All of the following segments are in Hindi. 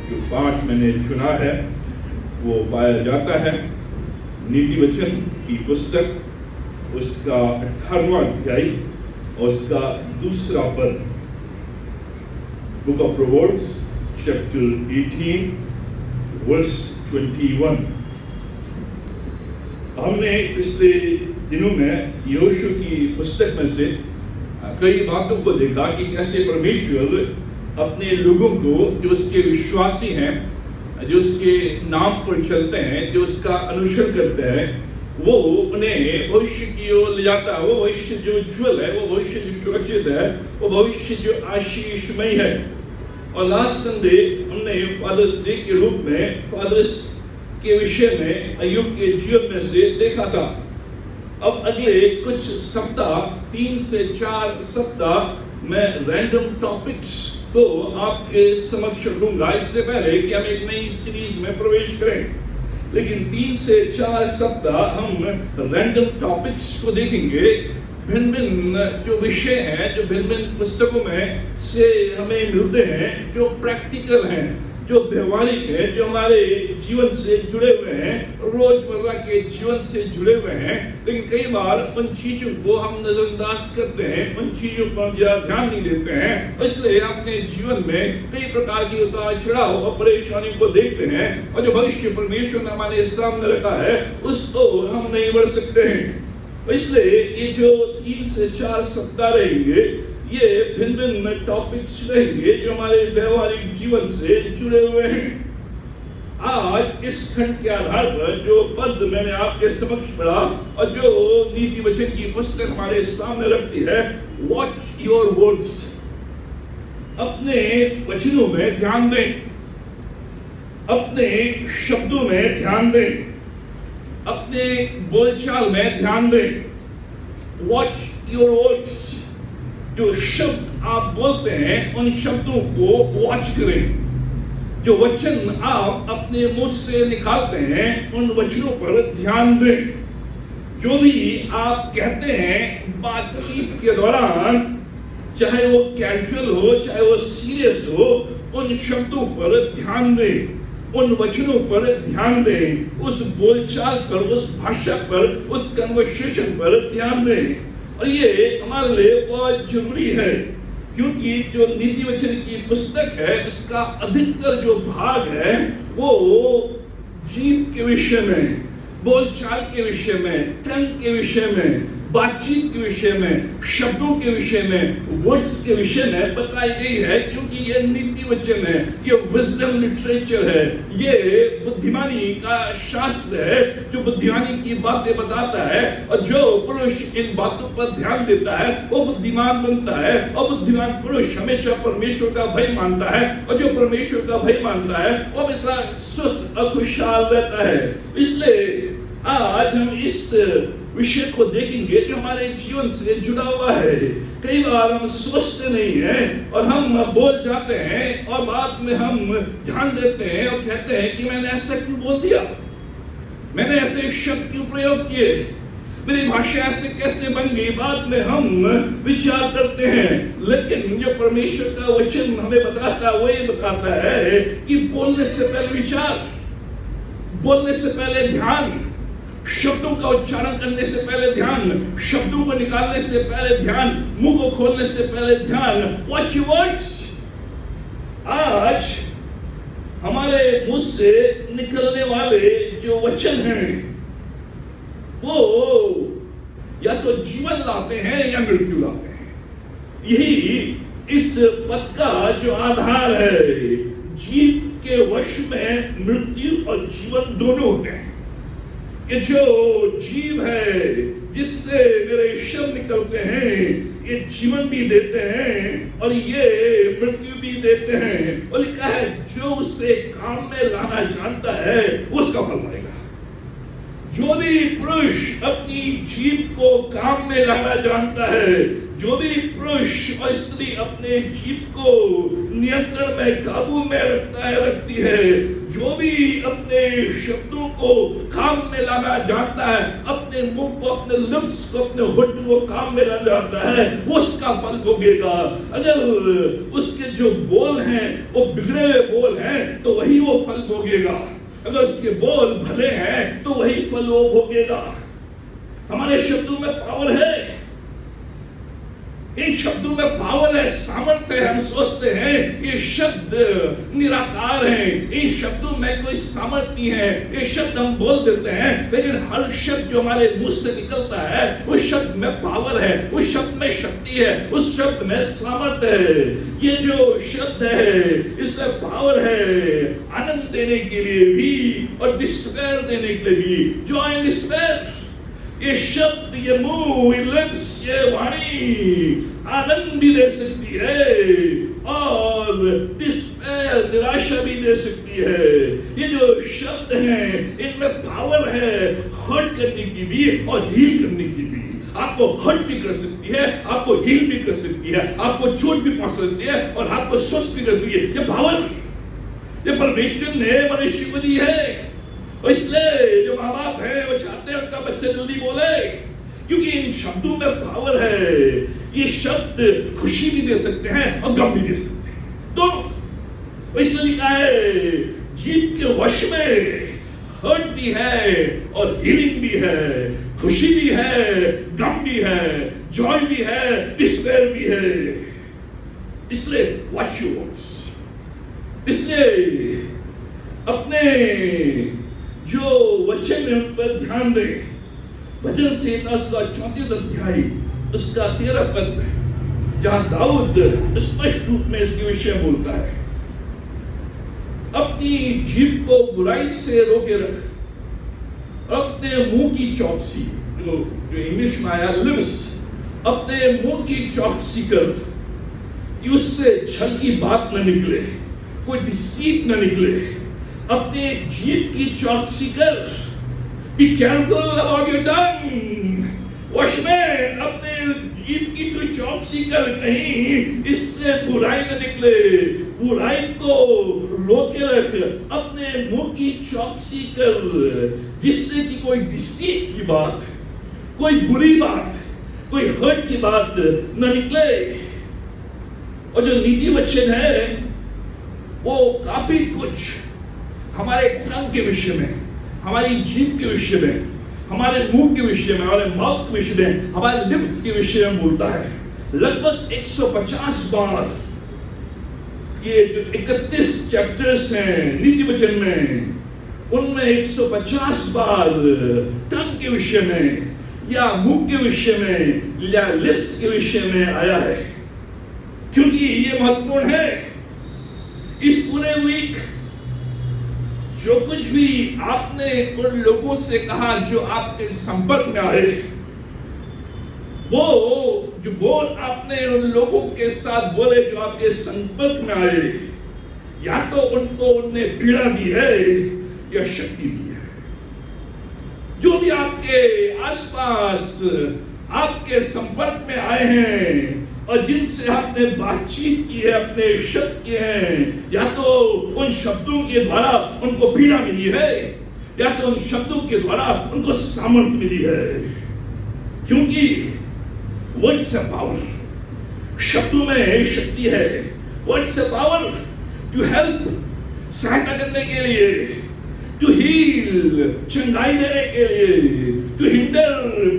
जो पाठ मैंने चुना है वो पाया जाता है नीति वचन की पुस्तक उसका 18वां अध्याय और उसका दूसरा पद। Book of Proverbs chapter 18 verse 21। हमने पिछले दिनों में यहोशू की पुस्तक में से कई बातों को देखा कि कैसे परमेश्वर अपने लोगों को, जो उसके विश्वासी हैं, जो उसके नाम पर चलते हैं, जो उसका अनुसरण करते हैं, वो उन्हें भविष्य की ओर ले जाता है। वो भविष्य जो उज्ज्वल है, वो भविष्य जो सुरक्षित है, वो भविष्य जो आशीषमय है। और लास्ट संडे हमने फादर्स डे के रूप में फादर्स के विषय में अय्यूब के जीवन में से देखा था। अब अगले कुछ सप्ताह, 3 से 4 सप्ताह मैं रैंडम टॉपिक्स को आपके समक्ष रखूंगा। इससे पहले कि हम एक नई सीरीज में प्रवेश करें, लेकिन 3 से 4 सप्ताह हम रैंडम टॉपिक्स को देखेंगे। भिन्न भिन्न जो विषय हैं, जो भिन्न भिन्न पुस्तकों में से हमें मिलते हैं, जो प्रैक्टिकल हैं, जो व्यवहारिक है, जो हमारे जीवन से जुड़े हुए हैं, रोजमर्रा के जीवन से जुड़े हुए हैं। लेकिन कई बार उन चीजों को हम नजरअंदाज करते हैं, उन चीजों पर ध्यान नहीं देते हैं। इसलिए अपने जीवन में कई प्रकार की उतार चढ़ाव और परेशानी को देखते हैं, और जो भविष्य परमेश्वर ने हमारे सामने रखा है उस ओर हम नहीं बढ़ सकते हैं। इसलिए ये जो 3 से 4 सप्ताह रहेंगे, ये भिन्न भिन्न टॉपिक्स रहेंगे जो हमारे व्यवहारिक जीवन से जुड़े हुए हैं। आज इस खंड के आधार पर जो पद मैंने आपके समक्ष पढ़ा और जो नीति वचन की पुस्तक हमारे सामने रखती है, वॉच योर वर्ड्स, अपने वचनों में ध्यान दें, अपने शब्दों में ध्यान दें, अपने बोलचाल में ध्यान दें। वॉच योर वर्ड्स, जो शब्द आप बोलते हैं उन शब्दों को वॉच करें। जो वचन आप अपने मुंह से निकालते हैं उन वचनों पर ध्यान दें। जो भी आप कहते हैं बातचीत के दौरान, चाहे वो कैजुअल हो चाहे वो सीरियस हो, उन शब्दों पर ध्यान दें, उन वचनों पर ध्यान दें, उस बोलचाल पर, उस भाषा पर, उस कन्वर्सेशन पर ध्यान दें। और ये हमारे लिए बहुत जरूरी है, क्योंकि जो नीति वचन की पुस्तक है उसका अधिकतर जो भाग है वो जीव के विषय में, बोलचाल के विषय में, टंग के विषय में, बातचीत के विषय में, शब्दों के विषय में, वर्ड्स के विषय में बताई गई है। क्योंकि ये नीति वचन है, ये विजडम लिटरेचर है, ये बुद्धिमानी का शास्त्र है जो बुद्धिमानी की बातें बताता है। और जो पुरुष इन बातों पर ध्यान देता है वो बुद्धिमान बनता है, और बुद्धिमान पुरुष हमेशा परमेश्वर का भय मानता है, और जो परमेश्वर का भय मानता है वो हमेशा सुख और खुशहाल रहता है। इसलिए आज हम इस विषय को देखेंगे जो हमारे जीवन से जुड़ा हुआ है। कई बार हम सोचते नहीं हैं और हम बोल जाते हैं, और बाद में हम ध्यान देते हैं और कहते हैं कि मैंने ऐसा क्यों बोल दिया, मैंने ऐसे शब्द क्यों प्रयोग किए, मेरी भाषा ऐसे कैसे बन गई। बाद में हम विचार करते हैं, लेकिन जो परमेश्वर का वचन हमें बताता है वो ये बताता है कि बोलने से पहले विचार, बोलने से पहले ध्यान, शब्दों का उच्चारण करने से पहले ध्यान, शब्दों को निकालने से पहले ध्यान, मुंह को खोलने से पहले ध्यान। Watch your words. आज हमारे मुंह से निकलने वाले जो वचन हैं वो या तो जीवन लाते हैं या मृत्यु लाते हैं। यही इस पद का जो आधार है। जीव के वश में मृत्यु और जीवन दोनों होते हैं। ये जो जीव है जिससे मेरे शब्द निकलते हैं, ये जीवन भी देते हैं और ये मृत्यु भी देते हैं। और लिखा है जो उसे काम में लाना जानता है उसका फल पाएगा। जो भी पुरुष अपनी जीव को काम में लाना जानता है, जो भी पुरुष और स्त्री अपने जीव को नियंत्रण में, काबू में रखती है, जो भी अपने शब्दों को काम में लाना जानता है, अपने मुंह को, अपने लिप्स को, अपने होठ को काम में लाना जानता है, वो उसका फल भोगेगा। अगर उसके जो बोल हैं वो बिगड़े हुए बोल हैं तो वही वो फल भोगेगा। अगर उसके बोल भले हैं तो वही फल वो भोगेगा। हमारे शब्दों में पावर है, इन शब्दों में पावर है, सामर्थ्य है। हम सोचते हैं ये शब्द निराकार हैं, इन शब्दों में कोई सामर्थ्य नहीं है, ये शब्द हम बोल देते हैं, लेकिन हर शब्द जो हमारे मुंह से निकलता है उस शब्द में पावर है, उस शब्द में शक्ति है, उस शब्द में सामर्थ्य है। ये जो शब्द है इसमें पावर है आनंद देने के लिए भी और डिस्पेयर देने के लिए भी। जॉय एंड डिस्पेयर, ये शब्द, ये मुंह, ये लिप्स, ये वाणी आनंद भी दे सकती है और डिस्पेयर, निराशा भी दे सकती है। ये जो शब्द हैं इनमें पावर है हर्ट करने की भी और हील करने की भी। आपको हर्ट भी कर सकती है, आपको हील भी कर सकती है, आपको चोट भी पहुंच सकती है और आपको स्वस्थ भी कर सकती है। ये पावर, ये परमेश्वर ने मनुष्य को दी है। और इसलिए जो माँ बाप है वो चाहते हैं उसका बच्चा जल्दी बोले, क्योंकि इन शब्दों में पावर है। ये शब्द खुशी भी दे सकते हैं और गम भी दे सकते हैं, दोनों। इसलिए लिखा है जीव के वश में हर्ट भी है और हीलिंग भी है, खुशी भी है, गम भी है, जॉय भी है, डिस्पेयर भी है। इसलिए वॉच योर वर्ड्स, इसलिए अपने जो वचन है उन पर ध्यान दें। भजन संहिता 34 अध्याय उसका 13 पद, जहां दाऊद स्पष्ट रूप में इसके विषय बोलता है, अपनी जीभ को बुराई से रोके रख, अपने मुंह की चौकसी, जो इंग्लिश में आया लिप्स, अपने मुंह की चौकसी कर कि उससे छल की बात न निकले, कोई डिसीट न निकले। अपने जीभ की चौकसी कर, be careful about your tongue. वश में अपने जीभ की कोई चौकसी कर, कहीं इससे बुराई न निकले, बुराई को रोके रख। अपने मुंह की चौकसी कर जिससे कि कोई डिसीट की बात, कोई बुरी बात, कोई हर्ट की बात न निकले। और जो नीति वचन है वो काफी कुछ हमारे टंग के विषय में, हमारी जीभ के विषय में, हमारे मुंह के विषय में, हमारे माउथ के विषय में, हमारे लिप्स के विषय में बोलता है। लगभग 150 बार ये जो 31 चैप्टर्स हैं नीति वचन में, उनमें 150 बार टंग के विषय में या मुंह के विषय में या लिप्स के विषय में आया है, क्योंकि ये महत्वपूर्ण है। इस पूरे वीक जो कुछ भी आपने उन लोगों से कहा जो आपके संपर्क में आए, वो जो बोल आपने उन लोगों के साथ बोले जो आपके संपर्क में आए, या तो उनको उनने पीड़ा दी है या शक्ति दी है। जो भी आपके आसपास आपके संपर्क में आए हैं और जिनसे आपने बातचीत की है, अपने शब्द किए हैं, या तो उन शब्दों के द्वारा उनको पीड़ा मिली है या तो उन शब्दों के द्वारा उनको सामर्थ्य मिली है। क्योंकि वर्ड्स है पावर, शब्दों में शक्ति है। वर्ड्स है पावर टू हेल्प, सहायता करने के लिए, टू हील, चंगाई देने के लिए, टू हिंडर,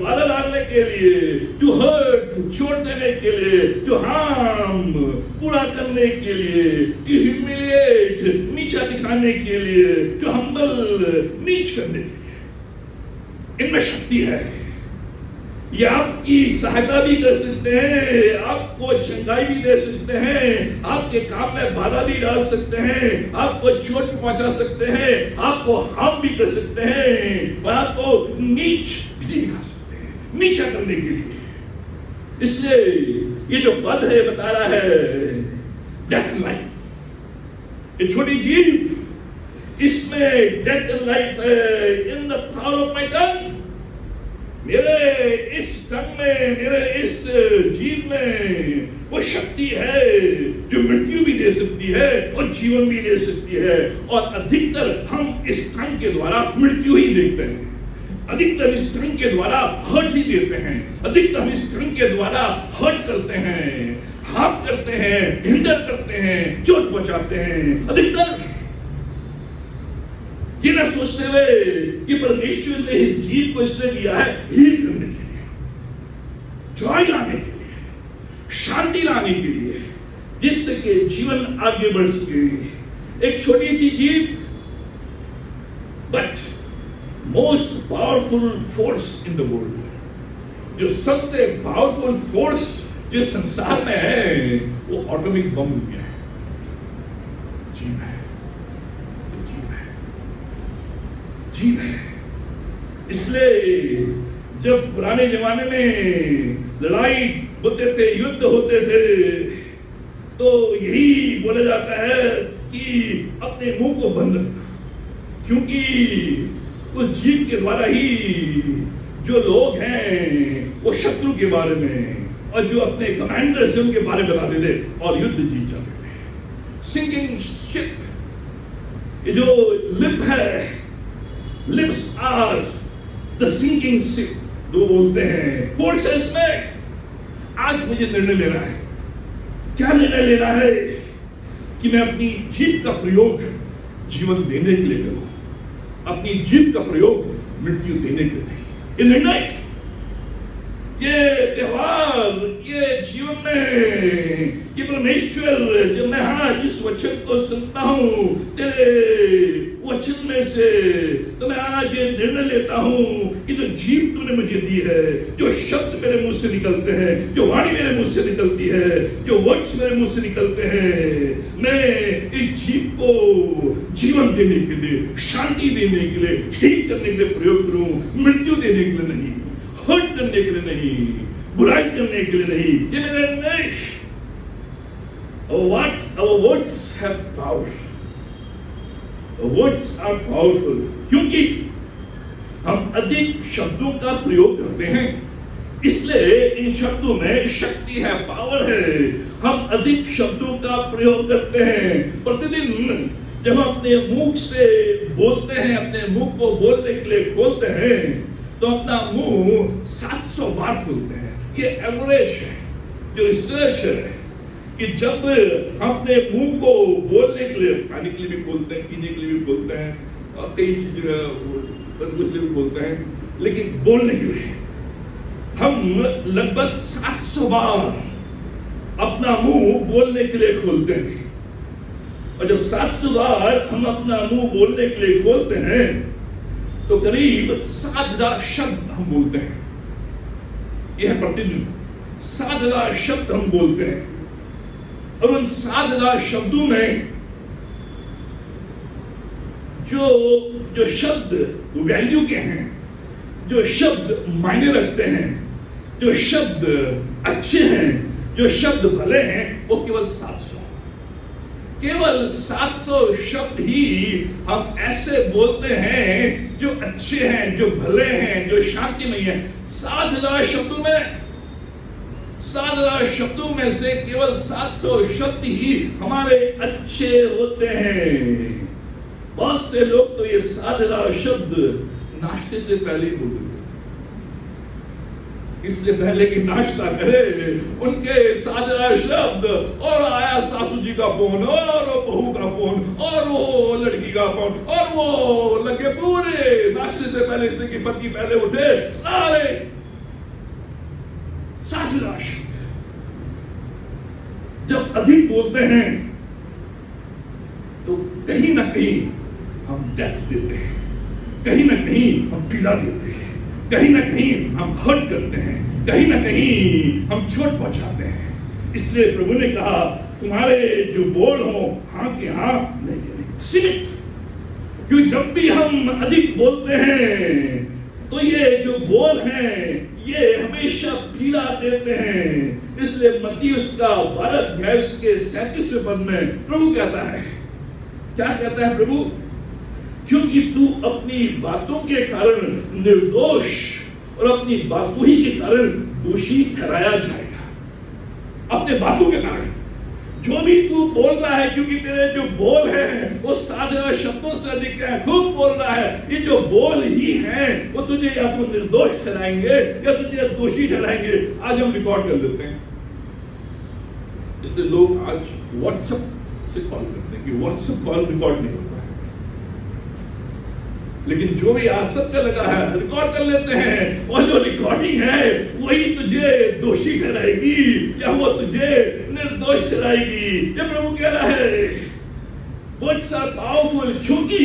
बाधा डालने के लिए, टू हर्ट, छोड़ देने के लिए, टू हार्म, बुरा करने के लिए, टू ह्यूमिलिएट, नीचा दिखाने के लिए, टू हम्बल, नीच करने के लिए। इनमें शक्ति है। ये आपकी सहायता भी कर सकते हैं, आपको चंगाई भी दे सकते हैं, आपके काम में बाधा भी डाल सकते हैं, आपको चोट पहुंचा सकते हैं, आपको हार्म भी कर सकते हैं और आपको नीच भी दिखा सकते हैं, नीचा करने के लिए। इसलिए ये जो पद है बता रहा है डेथ एंड लाइफ, ये छोटी जीव, इसमें डेथ एंड लाइफ है in the power of my टंग। मेरे इस टंग में, मेरे इस जीव में वो शक्ति है जो मृत्यु भी दे सकती है और जीवन भी दे सकती है। और अधिकतर हम इस टंग के द्वारा मृत्यु ही देखते हैं, अधिकतर इस टंग के द्वारा हर्ट ही देते हैं, अधिकतर हम इस टंग के द्वारा हर्ट करते हैं, हार्म करते हैं, हिंडर करते हैं, चोट पहुंचाते हैं। अधिकतर ये ना सोचते हुए कि परमेश्वर ने जीव को इसलिए दिया है हील करने के लिए, जॉय लाने के लिए, शांति लाने के लिए, जिससे कि जीवन आगे बढ़ सके। एक छोटी सी जीव but most powerful force in the world, जो सबसे पावरफुल फोर्स जो संसार में है वो एटॉमिक बम गया है। जीव है, जीव है, जीव है। इसलिए जब पुराने जमाने में लड़ाई होते थे, युद्ध होते थे, तो यही बोला जाता है कि अपने मुंह को बंद रखना, क्योंकि उस जीव के द्वारा ही जो लोग हैं वो शत्रु के बारे में और जो अपने कमांडर से उनके बारे में बताते थे और युद्ध जीत जाते थे। सिंकिंग शिप, ये जो लिप है, lips are the sinking ship, दो बोलते हैं फोर्सेस में। आज मुझे निर्णय लेना है। क्या निर्णय लेना है? कि मैं अपनी जीभ का प्रयोग जीवन देने के लिए करूं, अपनी जीभ का प्रयोग मृत्यु देने के लिए नहीं। ये निर्णय, ये व्यवहार, ये जीवन में, ये परमेश्वर, जब मैं आज इस वचन को सुनता हूं तेरे वचन में से, तो मैं आज ये निर्णय लेता हूं कि जो जीव तूने मुझे दी है, जो शब्द मेरे मुंह से निकलते हैं, जो वाणी मेरे मुंह से निकलती है, जो वर्ड्स मेरे मुंह से निकलते हैं, मैं इस जीव को जीवन देने के लिए, शांति देने के लिए, हील करने के लिए प्रयोग करूं, मृत्यु देने के लिए नहीं, हर्ट करने के लिए नहीं, बुराई करने के लिए नहीं। ये मेरा निर्णय। Our words have power. Our words are powerful. क्योंकि हम अधिक शब्दों का प्रयोग करते हैं, इसलिए इन शब्दों में शक्ति है, पावर है। हम अधिक शब्दों का प्रयोग करते हैं प्रतिदिन। जब हम अपने मुंह से बोलते हैं, अपने मुंह को बोलने के लिए खोलते हैं, तो अपना मुंह 700 बार खोलते हैं। ये एवरेज है, जो रिसर्च है कि जब हम अपने मुंह को बोलने के लिए, खाने के लिए भी खोलते हैं, पीने के लिए भी खोलते हैं, और कई चीजें कुछ लिए भी खोलते हैं, लेकिन बोलने के लिए हम लगभग 700 बार अपना मुंह बोलने के लिए खोलते हैं। और जब 700 बार हम अपना मुंह बोलने के लिए खोलते हैं, तो करीब 7,000 शब्द हम बोलते हैं। यह प्रतिदिन 7,000 शब्द हम बोलते हैं। और उन 7,000 शब्दों में जो शब्द वैल्यू के हैं, जो शब्द मायने रखते हैं, जो शब्द अच्छे हैं, जो शब्द भले हैं, वो केवल 700, केवल 700 शब्द ही हम ऐसे बोलते हैं जो अच्छे हैं, जो भले हैं, जो शांतिमय हैं। 7,000 शब्दों में, 7,000 शब्दों में से केवल 700 शब्द ही हमारे अच्छे होते हैं। बहुत से लोग तो ये 7,000 शब्द नाश्ते से पहले ही बोलते हैं। इससे पहले कि नाश्ता करे, उनके 7,000 शब्द, और आया सासू जी का फोन, और बहू का फोन, और वो लड़की का फोन, और वो लगे पूरे नाश्ते से पहले से कि पति पहले उठे, सारे 7,000 शब्द। जब अधिक बोलते हैं तो कहीं ना कहीं हम डेथ देते हैं, कहीं ना कहीं हम पीड़ा देते हैं, कहीं ना कहीं हम हर्ट करते हैं, कहीं ना कहीं हम चोट पहुंचाते हैं। इसलिए प्रभु ने कहा, तुम्हारे जो बोल हो हाँ के हाँ नहीं, सीमित। क्योंकि जब भी हम अधिक बोलते हैं तो ये जो बोल हैं ये हमेशा पीड़ा देते हैं। इसलिए मत्ती उसका 12 अध्याय के 37वें पद में प्रभु कहता है, क्या कहता है प्रभु? क्योंकि तू अपनी बातों के कारण निर्दोष और अपनी बातों ही के कारण दोषी ठहराया जाएगा। अपने बातों के कारण जो भी तू बोल रहा है, क्योंकि तेरे जो बोल हैं वो 7,000 शब्दों से अधिक है, खूब बोल रहा है। ये जो बोल ही हैं वो तुझे या तो निर्दोष ठहराएंगे या तुझे दोषी ठहराएंगे। आज हम रिकॉर्ड कर लेते हैं। इसलिए लोग आज व्हाट्सएप से कॉल करते हैं कि व्हाट्सएप कॉल रिकॉर्ड नहीं होता है। लेकिन जो भी आज सबका लगा है रिकॉर्ड कर लेते हैं, और जो रिकॉर्डिंग है वही तुझे दोषी ठहराएगी या वो तुझे निर्दोष ठहराएगी। ये प्रभु कह रहा है वर्ड्स आर पावरफुल, क्योंकि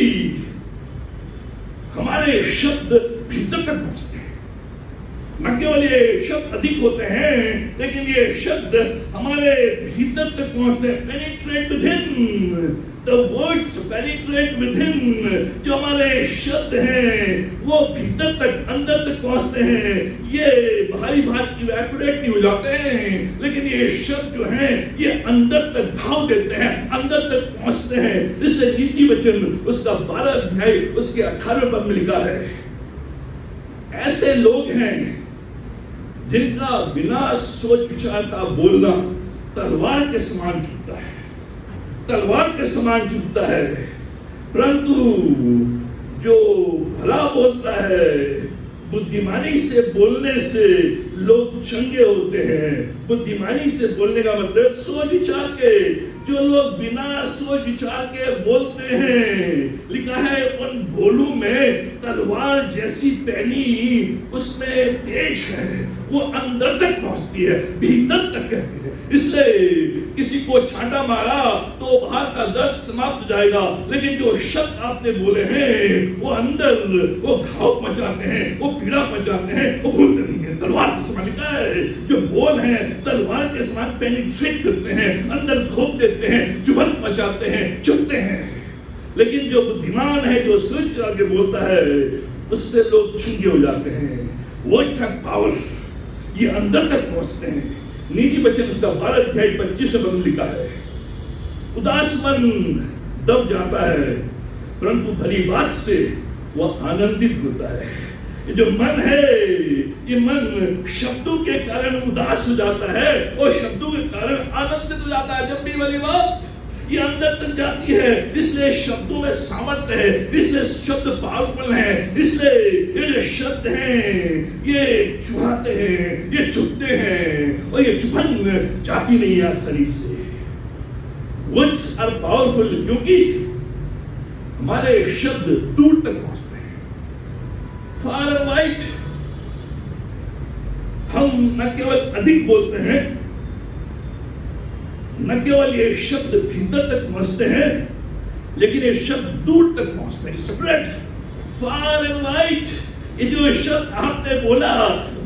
हमारे शब्द भीतर तक पहुंचते हैं। न केवल ये शब्द अधिक होते हैं, लेकिन ये शब्द हमारे भीतर तक पहुंचते हैं। Penetrate within, the words penetrate within. जो हमारे शब्द हैं वो भीतर तक, अंदर तक पहुंचते हैं। ये भारी भारी इवेपोरेट नहीं हो जाते हैं, लेकिन ये शब्द जो हैं ये अंदर तक घाव देते हैं, अंदर तक पहुंचते हैं। इसलिए नीति वचन उसका 12 अध्याय उसके 18 पद में लिखा है, ऐसे लोग हैं जिनका बिना सोच विचार का बोलना तलवार के समान चुभता है, तलवार के समान चुभता है, परंतु जो भला बोलता है, बुद्धिमानी से बोलने से लोग चंगे होते हैं। बुद्धिमानी से बोलने का मतलब सोच विचार के, जो लोग बिना सोच विचार के बोलते हैं, लिखा है उन बोलों में तलवार जैसी पैनी उसमें तेज है, वो अंदर तक पहुंचती है, भीतर तक कहती है। इसलिए किसी को छांटा मारा तो बाहर का दर्द समाप्त हो जाएगा, लेकिन जो शब्द आपने बोले हैं वो अंदर वो घाव मचाते हैं, वो पीड़ा मचाते हैं, वो भूलते नहीं है। तलवार के समान लिखा है, जो बोल हैं तलवार के समान पेनिट्रेट करते हैं, अंदर घोप देते हैं, चुभन मचाते हैं, चुभते हैं। लेकिन जो बुद्धिमान है, जो सोच के बोलता है, उससे लोग चुंगे हो जाते हैं। वो पावर ये अंदर तक पहुंचते हैं। नीति वचन उसका 12 अध्याय 25 में लिखा है, उदास मन दब जाता है, परंतु भली बात से वह आनंदित होता है। ये जो मन है, ये मन शब्दों के कारण उदास हो जाता है और शब्दों के कारण आनंदित हो जाता है। जब भी भली बात ये अंदर तक जाती है, इसलिए शब्दों में सामर्थ्य है, इसलिए शब्द पावरफुल है, इसलिए ये जो शब्द हैं ये चुभाते हैं, ये चुभते हैं, और ये चुभन जाती नहीं है शरीर से। वर्ड्स आर पावरफुल, क्योंकि हमारे शब्द दूर तक पहुंचते हैं, फार एंड वाइड। हम न केवल अधिक बोलते हैं, न केवल ये शब्द भीतर तक पहुंचते हैं, लेकिन ये शब्द दूर तक पहुंचते हैं, स्प्रेड फार एंड वाइड। ये जो शब्द आपने बोला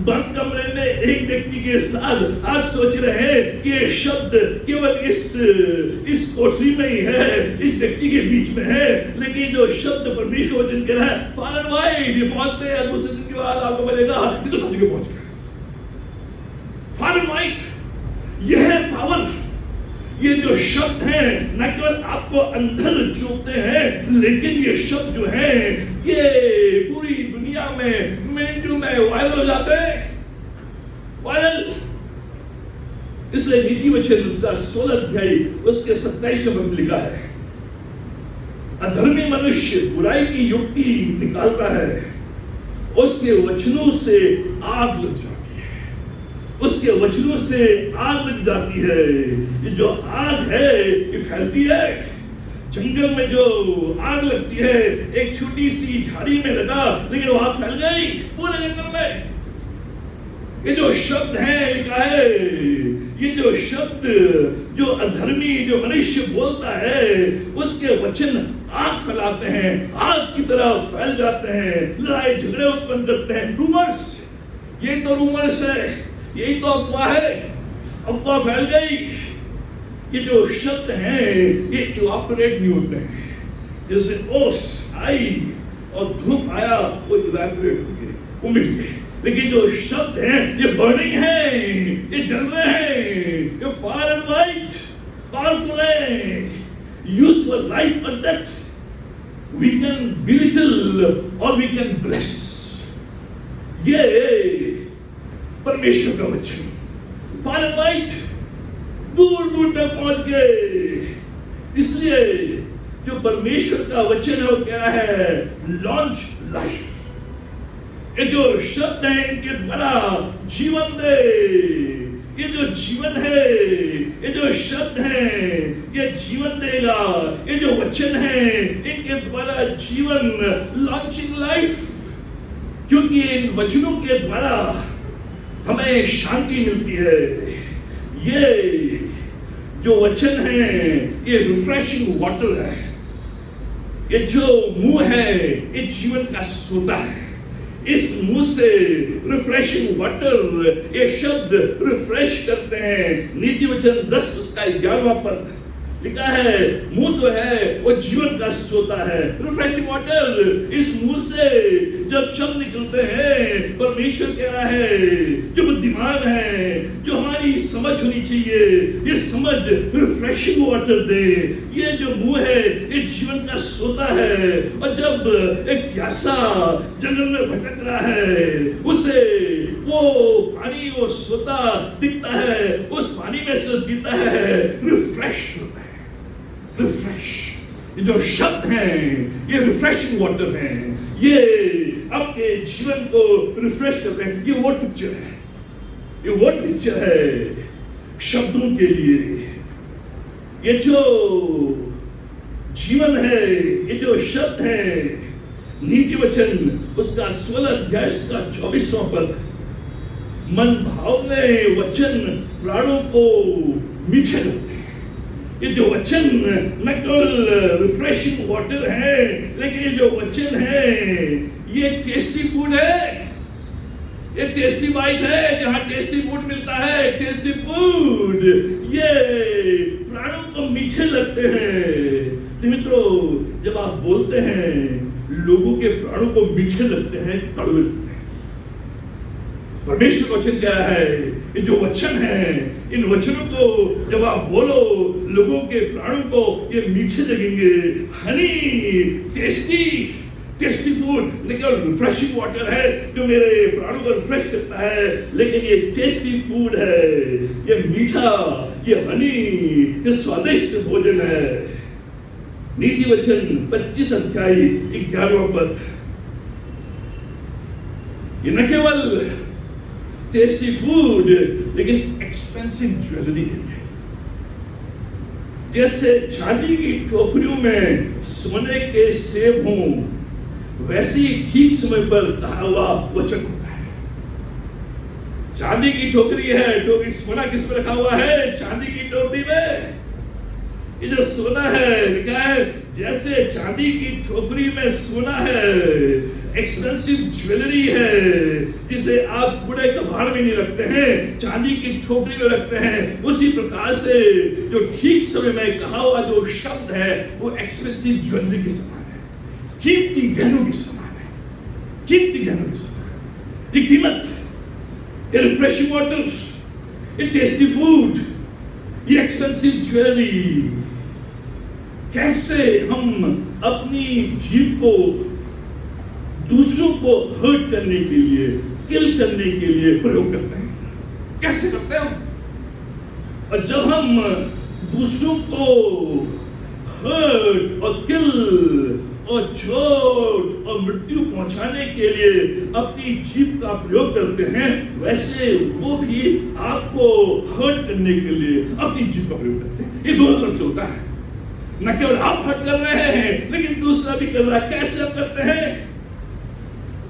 बंद कमरे में एक व्यक्ति के साथ, आप सोच रहे हैं कि ये शब्द केवल इस कोठरी में ही है, इस व्यक्ति के बीच में है, लेकिन जो शब्द परमेश्वर वचन कह रहा है फार एंड वाइड, ये पहुंचते हैं। दूसरे दिन के बाद आपको मिलेगा ये तो सब जगह पहुंच गया। फार एंड वाइड यह है पावर। ये जो शब्द हैं न केवल आपको अंदर चुभते हैं, लेकिन ये शब्द जो हैं ये पूरी दुनिया में मिनटों में वायरल हो जाते हैं, वायरल। इसलिए नीति वचन उसका 16 अध्याय उसके 27 में लिखा है, अधर्मी मनुष्य बुराई की युक्ति निकालता है, उसके वचनों से आग लग जाती है, उसके वचनों से आग लग जाती है। ये जो आग है ये फैलती है। जंगल में जो आग लगती है, एक छोटी सी झाड़ी में लगा, लेकिन वो आग फैल गई पूरे जंगल में। ये जो शब्द है लिखा है, ये जो शब्द जो अधर्मी जो मनुष्य बोलता है, उसके वचन आग फैलाते हैं, आग की तरह फैल जाते हैं, लड़ाई झगड़े उत्पन्न करते हैं। रूमर्स, ये तो रूमर्स है, यही तो अफवाह है, अफवाह फैल गई। ये जो शब्द हैं ये इवापोरेट नहीं होते हैं, जैसे ओस आई और धूप आया वो इवापोरेट हो गए, वो मिट गए। लेकिन जो शब्द हैं ये बर्निंग है, ये जल रहे हैं, ये फायर एंड वाइट पावरफुल है, यूज फॉर लाइफ और डेथ। वी कैन बिलिटल और वी कैन ब्लेस। ये परमेश्वर का वचन फायर एंड वाइट दूर दूर तक पहुंच गए। इसलिए जो परमेश्वर का वचन है वो क्या है, लॉन्च लाइफ। ये जो शब्द है इनके द्वारा जीवन दे। ये जो जीवन है, ये जो शब्द है ये जीवन देगा। ये जो वचन है इनके के द्वारा जीवन, लॉन्चिंग लाइफ, क्योंकि इन वचनों के द्वारा हमें शांति मिलती है। ये जो वचन है ये रिफ्रेशिंग वाटर है। ये जो मुंह है ये जीवन का सोता है। इस मुंह से रिफ्रेशिंग वाटर, ये शब्द रिफ्रेश करते हैं। नीति वचन 10 उसका 11वां पद लिखा है, मुंह तो है वो जीवन का सोता है। रिफ्रेशिंग वाटर, इस मुंह से जब शब्द निकलते हैं, परमेश्वर कह रहा है जो बुद्धिमान है, जो हमारी समझ होनी चाहिए, ये समझ रिफ्रेशिंग वाटर दे। ये जो मुंह है ये जीवन का सोता है। और जब एक प्यासा जंगल में भटक रहा है, उसे वो पानी, वो सोता दिखता है, उस पानी में से पीता है, रिफ्रेश होता है। रिफ्रेश, ये जो शब्द हैं ये रिफ्रेशिंग वाटर हैं। ये आपके जीवन को रिफ्रेश करते हैं। ये वर्ड पिक्चर है, ये वर्ड पिक्चर है शब्दों के लिए। ये जो जीवन है, ये जो शब्द है, नीति वचन उसका 16 अध्याय उसका 24वां पद, मन भावने वचन प्राणों को मीठे लगते हैं। ये जो वचन न केवल रिफ्रेशिंग वाटर है, लेकिन ये जो वचन है ये टेस्टी फूड है। ये टेस्टी बाइट है। जहां टेस्टी फूड मिलता है, टेस्टी फूड, ये प्राणों को मीठे लगते हैं। तो मित्रों, जब आप बोलते हैं लोगों के प्राणों को मीठे लगते हैं, कड़वे लगते हैं। परमेश्वर का वचन क्या है? ये जो वचन है, इन वचनों को जब आप बोलो, लोगों के प्राणों को ये मीठे लगेंगे। हनी, टेस्टी फूड, न केवल रिफ्रेशिंग वाटर है जो मेरे प्राणों को रिफ्रेश करता है, लेकिन ये टेस्टी फूड है, ये मीठा, ये हनी, ये स्वादिष्ट भोजन है। नीति वचन 25 अध्याय 11वां पद, ये न केवल टेस्टी फूड लेकिन एक्सपेंसिव ज्वेलरी है। जैसे चांदी की टोकरियों में सोने के सेब हों, वैसे ही ठीक समय पर कहा हुआ वचन होता है। चांदी की टोकरी है, टोकरी सोना किस पर रखा हुआ है? चांदी की टोकरी में। ये जो सोना है, लिखा है जैसे चांदी की टोकरी में सोना है, एक्सपेंसिव ज्वेलरी है, जिसे आप कूड़े कबाड़ में नहीं रखते हैं, चांदी की टोकरी में रखते हैं। उसी प्रकार से जो ठीक समय में कहा हुआ जो शब्द है वो एक्सपेंसिव ज्वेलरी के समान है, कीमती गहनों के समान है, कीमती गहनों के समान। ये कीमत, ये रिफ्रेशिंग वाटर, ये टेस्टी फूड, ये एक्सपेंसिव ज्वेलरी, कैसे हम अपनी जीभ को दूसरों को हर्ट करने के लिए, किल करने के लिए प्रयोग करते हैं। कैसे करते हैं? और जब हम दूसरों को हर्ट और किल और चोट और मृत्यु पहुंचाने के लिए अपनी जीभ का प्रयोग करते हैं, वैसे वो भी आपको हर्ट करने के लिए अपनी जीभ का प्रयोग करते हैं। ये दोनों तरफ से होता है। न केवल आप हर्ट कर रहे हैं, लेकिन दूसरा भी कर रहा है। कैसे आप करते हैं?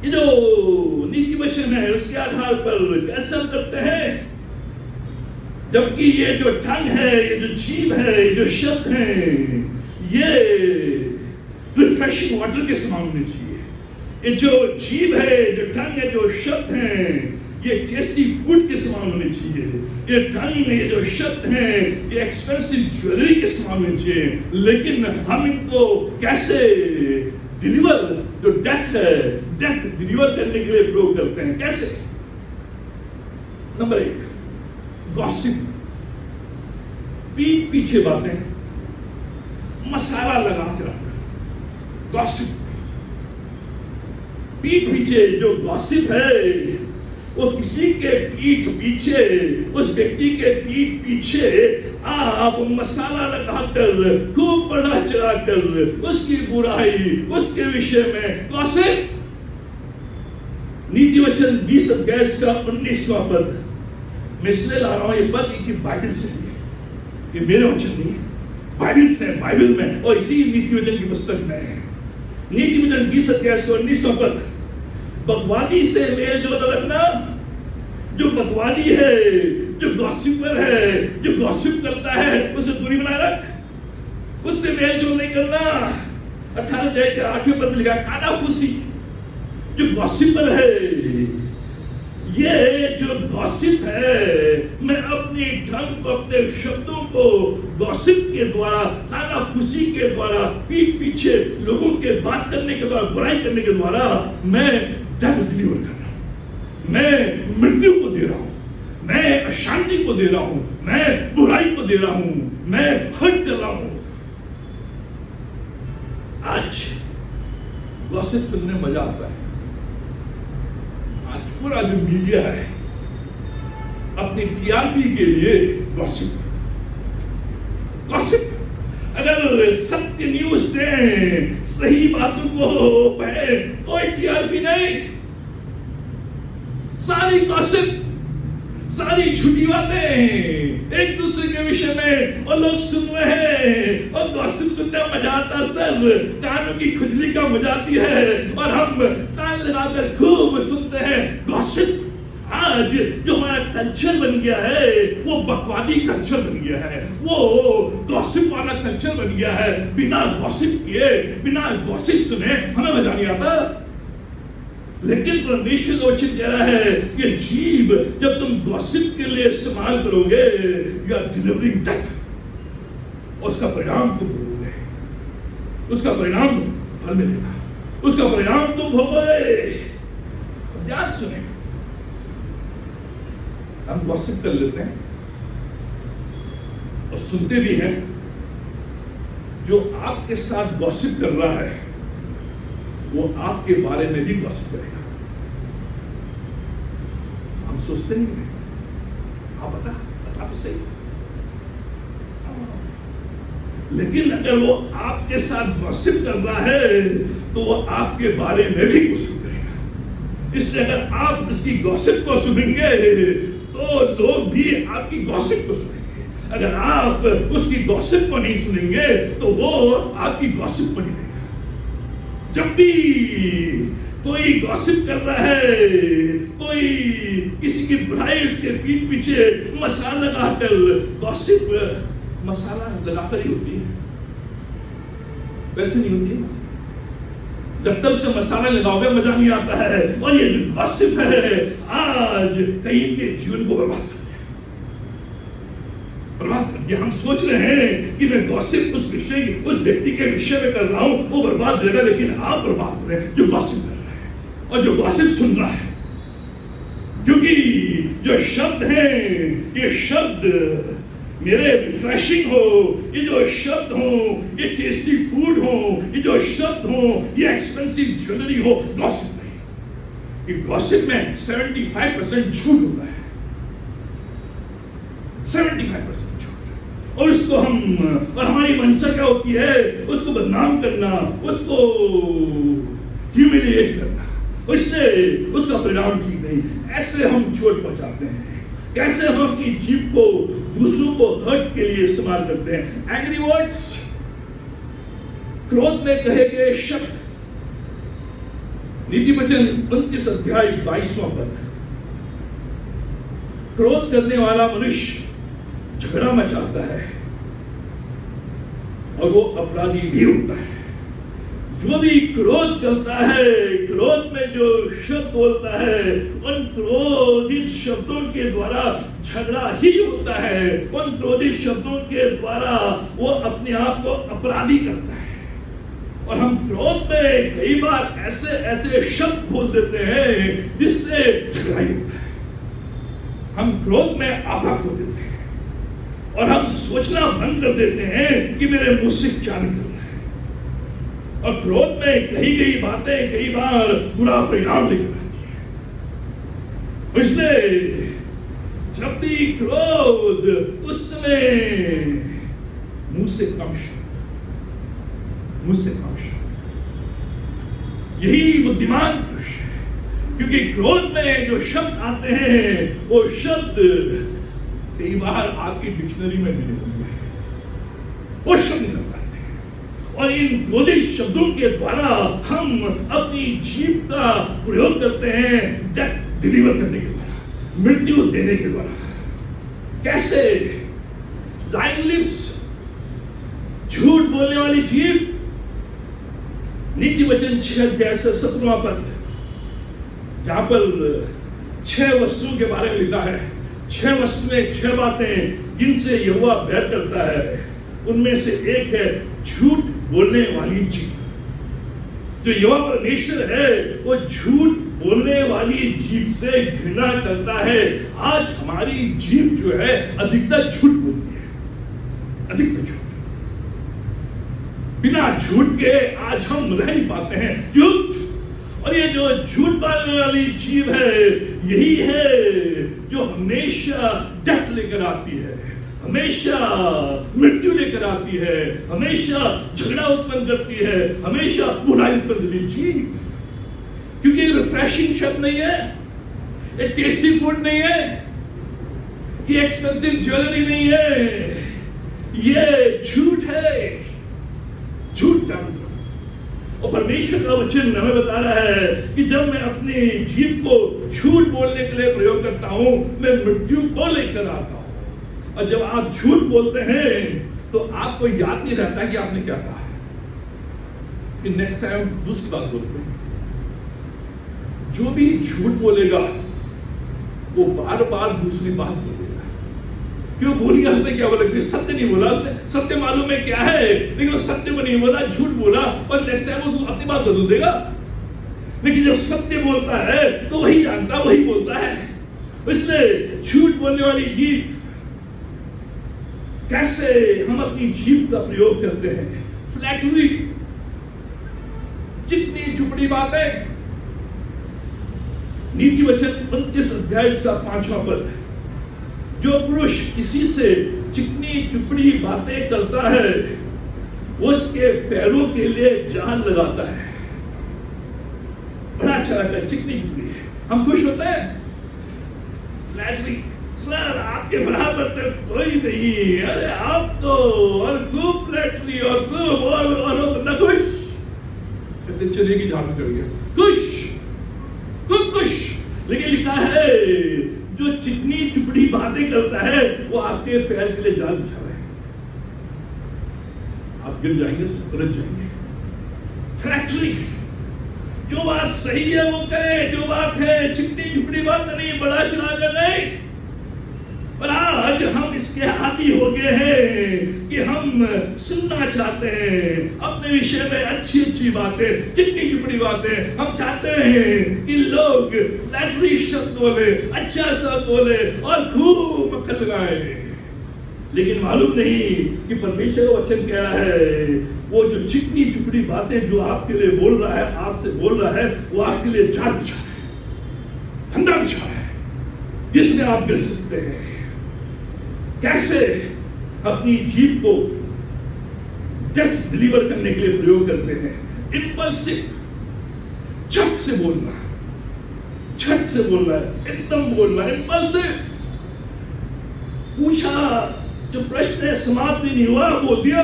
ये जो नीति वचन है उसके आधार पर कैसे हम करते हैं? जबकि ये जो टंग है, ये जो जीभ है, ये जो शब्द है, ये रिफ्रेशिंग वाटर के समान होने चाहिए। ये जो जीभ है, जो टंग है, जो शब्द है, ये टेस्टी फूड के समान होने चाहिए। ये टंग में ये जो शब्द हैं, ये एक्सपेंसिव ज्वेलरी के समान होने चाहिए। लेकिन हम इनको कैसे डिलीवर, जो डेथ है, डेथ डिलीवर करने के लिए प्रयोग करते हैं? कैसे? नंबर 1, गॉसिप, पीठ पीछे बातें, मसाला लगाते रहना। गॉसिप, पीठ पीछे जो गॉसिप है वो किसी के पीठ पीछे, उस व्यक्ति के पीठ पीछे आप मसाला लगाकर, खूब बढ़ा चढ़ाकर उसकी बुराई, उसके विषय में गॉसिप। नीति वचन 20 अध्याय का 19वां पद, मैं इसलिए ला रहा हूं ये पद कि बाइबल से है, ये मेरे वचन नहीं है। बाइबल में और इसी नीति वचन की पुस्तक में, नीति वचन 20 अध्याय 19 पद, बकवादी से मेल जोल रखना। जो बकवादी है, जो गॉसिपर है, जो गॉसिप करता है, उसे दूरी बनाए रख, उससे मेल जोल नहीं करना। 18 अध्याय के 8वें पद में लिखा कानाफूसी, जो गॉसिपर है, ये जो गॉसिप है, मैं अपनी ढंग को, अपने शब्दों को गॉसिप के द्वारा, कानाफूसी के द्वारा, पीठ पीछे लोगों के बात करने के द्वारा, बुराई करने के द्वारा मैं डेथ डिलीवर कर रहा हूं, मैं मृत्यु को दे रहा हूं, मैं अशांति को दे रहा हूं, मैं बुराई को दे रहा हूं, मैं हर्ट कर रहा हूं। आज गॉसिप सुनने में मजा आता है। आज पूरा जो मीडिया है अपनी टीआरपी के लिए गॉसिप, गॉसिप। अगर सत्य न्यूज दें, सही बातों को पढ़े, कोई टीआरपी नहीं, सारी गॉसिप, सारी झूठी बातें एक दूसरे के विषय में और लोग सुन रहे हैं। और गॉसिप सुनने में मजा आता है सर, कानों की खुजली का मजा आती है और हम कान लगाकर खूब सुनते हैं गॉसिप। आज जो हमारा कल्चर बन गया है वो बकवादी कल्चर बन गया है, वो गॉसिप वाला कल्चर बन गया है। बिना गॉसिप किए, बिना गॉसिप सुने हमें मजा नहीं आता। लेकिन परमेश्वर का वचन कह रहा है कि जीभ जब तुम गॉसिप के लिए इस्तेमाल करोगे, यू आर डिलीवरिंग डेथ, उसका परिणाम तुम भोगोगे, उसका परिणाम फल मिलेगा, उसका परिणाम तुम भोगोगे। ध्यान सुने, हम गॉसिप कर लेते हैं और सुनते भी हैं। जो आपके साथ गॉसिप कर रहा है वो आपके बारे में भी गॉसिप करेगा। हम सोचते नहीं हैं, आप बता तो सही। लेकिन अगर वो आपके साथ गॉसिप कर रहा है तो वो आपके बारे में भी गॉसिप करेगा। इसलिए अगर आप इसकी गॉसिप को सुनेंगे तो लोग भी आपकी गॉसिप को सुनेंगे। अगर आप उसकी गॉसिप को नहीं सुनेंगे तो वो आपकी गॉसिप को नहीं देगा। जब भी कोई गॉसिप कर रहा है, कोई किसी की बुराई उसके पीठ पीछे मसाला लगाकर, गॉसिप मसाला लगाकर ही होती है, वैसे नहीं होती है। जब तक से मसाला लगाओगे मजा नहीं आता है। और ये जो गॉसिप है आज कई के जीवन को बर्बाद कर दिया, बर्बाद कर दिया। हम सोच रहे हैं कि मैं गॉसिप उस विषय, उस व्यक्ति के विषय में कर रहा हूं, वो बर्बाद रहेगा, लेकिन आप बर्बाद हो रहे हैं जो गॉसिप कर रहा है और जो गॉसिप सुन रहा है। क्योंकि जो शब्द है, ये शब्द मेरे रिफ्रेशिंग हो, ये जो शब्द हो, ये टेस्टी फूड हो, ये जो शब्द हो, ये एक्सपेंसिव ज्वेलरी हो, गॉसिप नहीं। ये गॉसिप में 75% झूठ होता है, 75% झूठ। और उसको हम, और हमारी मंशा क्या होती है, उसको बदनाम करना, उसको ह्यूमिलिएट करना, इसलिए उसका परिणाम ठीक नहीं। ऐसे हम चोट पहुंचाते हैं। कैसे हम अपनी जीभ को दूसरों को हर्ट के लिए इस्तेमाल करते हैं। एंग्री वर्ड्स, क्रोध में कहे गए शब्द। नीति वचन 29 अध्याय 22वां पद, क्रोध करने वाला मनुष्य झगड़ा मचाता है और वो अपराधी भी होता है। जो भी क्रोध करता है, क्रोध में जो शब्द बोलता है, उन क्रोधित शब्दों के द्वारा झगड़ा ही होता है। उन क्रोधित शब्दों के द्वारा वो अपने आप को अपराधी करता है। और हम क्रोध में कई बार ऐसे ऐसे शब्द बोल देते हैं जिससे झगड़ा ही होता है। हम क्रोध में आभा खो देते हैं और हम सोचना बंद कर देते हैं कि मेरे मुंह से क्या निकल रहा है। और क्रोध में कही गई बातें कई बार बुरा परिणाम लेकर आती है। इसलिए जब भी क्रोध, उस समय मुंह से कम शब्द, मुंह से कम शब्द, यही बुद्धिमान पुरुष है। क्योंकि क्रोध में जो शब्द आते हैं वो शब्द कई बार आपकी डिक्शनरी में मिले होंगे, वो शब्द निकलता है और इन क्रोधित शब्दों के द्वारा हम अपनी जीभ का प्रयोग करते हैं डेथ डिलीवर करने के द्वारा, मृत्यु देने के द्वारा। कैसे? लाइन लिप्स, झूठ बोलने वाली जीभ। नीति वचन 6:17 पद, जहां पर 6 वस्तुओं के बारे में लिखा है, 6 वस्तुएं, 6 बातें जिनसे यहोवा बैर करता है। उनमें से एक है झूठ बोलने वाली जीभ। जो यहोवा परमेश्वर है वो झूठ बोलने वाली जीभ से घृणा करता है। आज हमारी जीभ जो है अधिकतर झूठ बोलती है, अधिकतर झूठ। बिना झूठ के आज हम रह नहीं पाते हैं। झूठ, और ये जो झूठ बोलने वाली जीभ है यही है जो हमेशा डेथ लेकर आती है, हमेशा मृत्यु लेकर आती है, हमेशा झगड़ा उत्पन्न करती है, हमेशा बुराई उत्पन्न करती है। जीभ, क्योंकि ये रिफ्रेशिंग शब्द नहीं है, ये टेस्टी फूड नहीं है, ये एक्सपेंसिव ज्वेलरी नहीं है, ये झूठ है। झूठ का मतलब, और परमेश्वर का वचन हमें बता रहा है कि जब मैं अपनी जीभ को झूठ बोलने के लिए प्रयोग करता हूं, मैं मृत्यु को लेकर आता हूं। और जब आप झूठ बोलते हैं तो आपको याद नहीं रहता कि आपने क्या कहा। कि नेक्स्ट टाइम दूसरी बात बोलते हैं। जो भी झूठ बोलेगा वो बार बार दूसरी बात बोलेगा। क्यों बोली? उसने क्या बोला? सत्य नहीं बोला उसने, सत्य मालूम है क्या है, लेकिन वो सत्य को नहीं बोला, झूठ बोला, और नेक्स्ट टाइम वो अपनी बात बदल देगा। लेकिन जब सत्य बोलता है तो वही जानता, वही बोलता है। इसलिए झूठ बोलने वाली जीभ, कैसे हम अपनी जीभ का प्रयोग करते हैं? फ्लैटरी, चिकनी चुपड़ी बातें। नीति वचन 29 अध्याय उसका 5वां पद, जो पुरुष किसी से चिकनी चुपड़ी बातें करता है उसके पैरों के लिए जान लगाता है। बड़ा अच्छा लगता है चिकनी चुपड़ी। हम खुश होते हैं। फ्लैटरी, सर आपके बराबर तो कोई नहीं, अरे आप तो, और खूब फ्लैटरी, और खूब, और बंदा खुश, कहते चले की जान चढ़ गया, खुश, खूब खुश। लेकिन लिखा है जो चिकनी चुपड़ी बातें करता है वो आपके पैर के लिए जाल बिछा रहा है। आप गिर जाएंगे, उलझ जाएंगे। फैक्ट्री, जो बात सही है वो कहे, जो बात है चिकनी चुपड़ी बात नहीं, बड़ा चढ़ाकर नहीं। पर आज हम इसके आदी हो गए हैं कि हम सुनना चाहते हैं अपने विषय में अच्छी अच्छी बातें, चिकनी चुपड़ी बातें। हम चाहते हैं कि लोग फ्लैटरी शब्द बोले, अच्छा शब्द बोले और खूब मक्खन लगाए। लेकिन मालूम नहीं कि परमेश्वर का वचन कह रहा है वो जो चिकनी चुपड़ी बातें जो आपके लिए बोल रहा है, आपसे बोल रहा है, वो आपके लिए जाल बिछा है, फंदा बिछा है, जिसमें आप गिर सकते हैं। कैसे अपनी जीभ को डेथ डिलीवर करने के लिए प्रयोग करते हैं? इंपल्सिव, झट से बोलना, झट से बोलना है, एकदम बोलना, इंपल्सिव। पूछा, जो प्रश्न है समाप्त भी नहीं हुआ बोल दिया,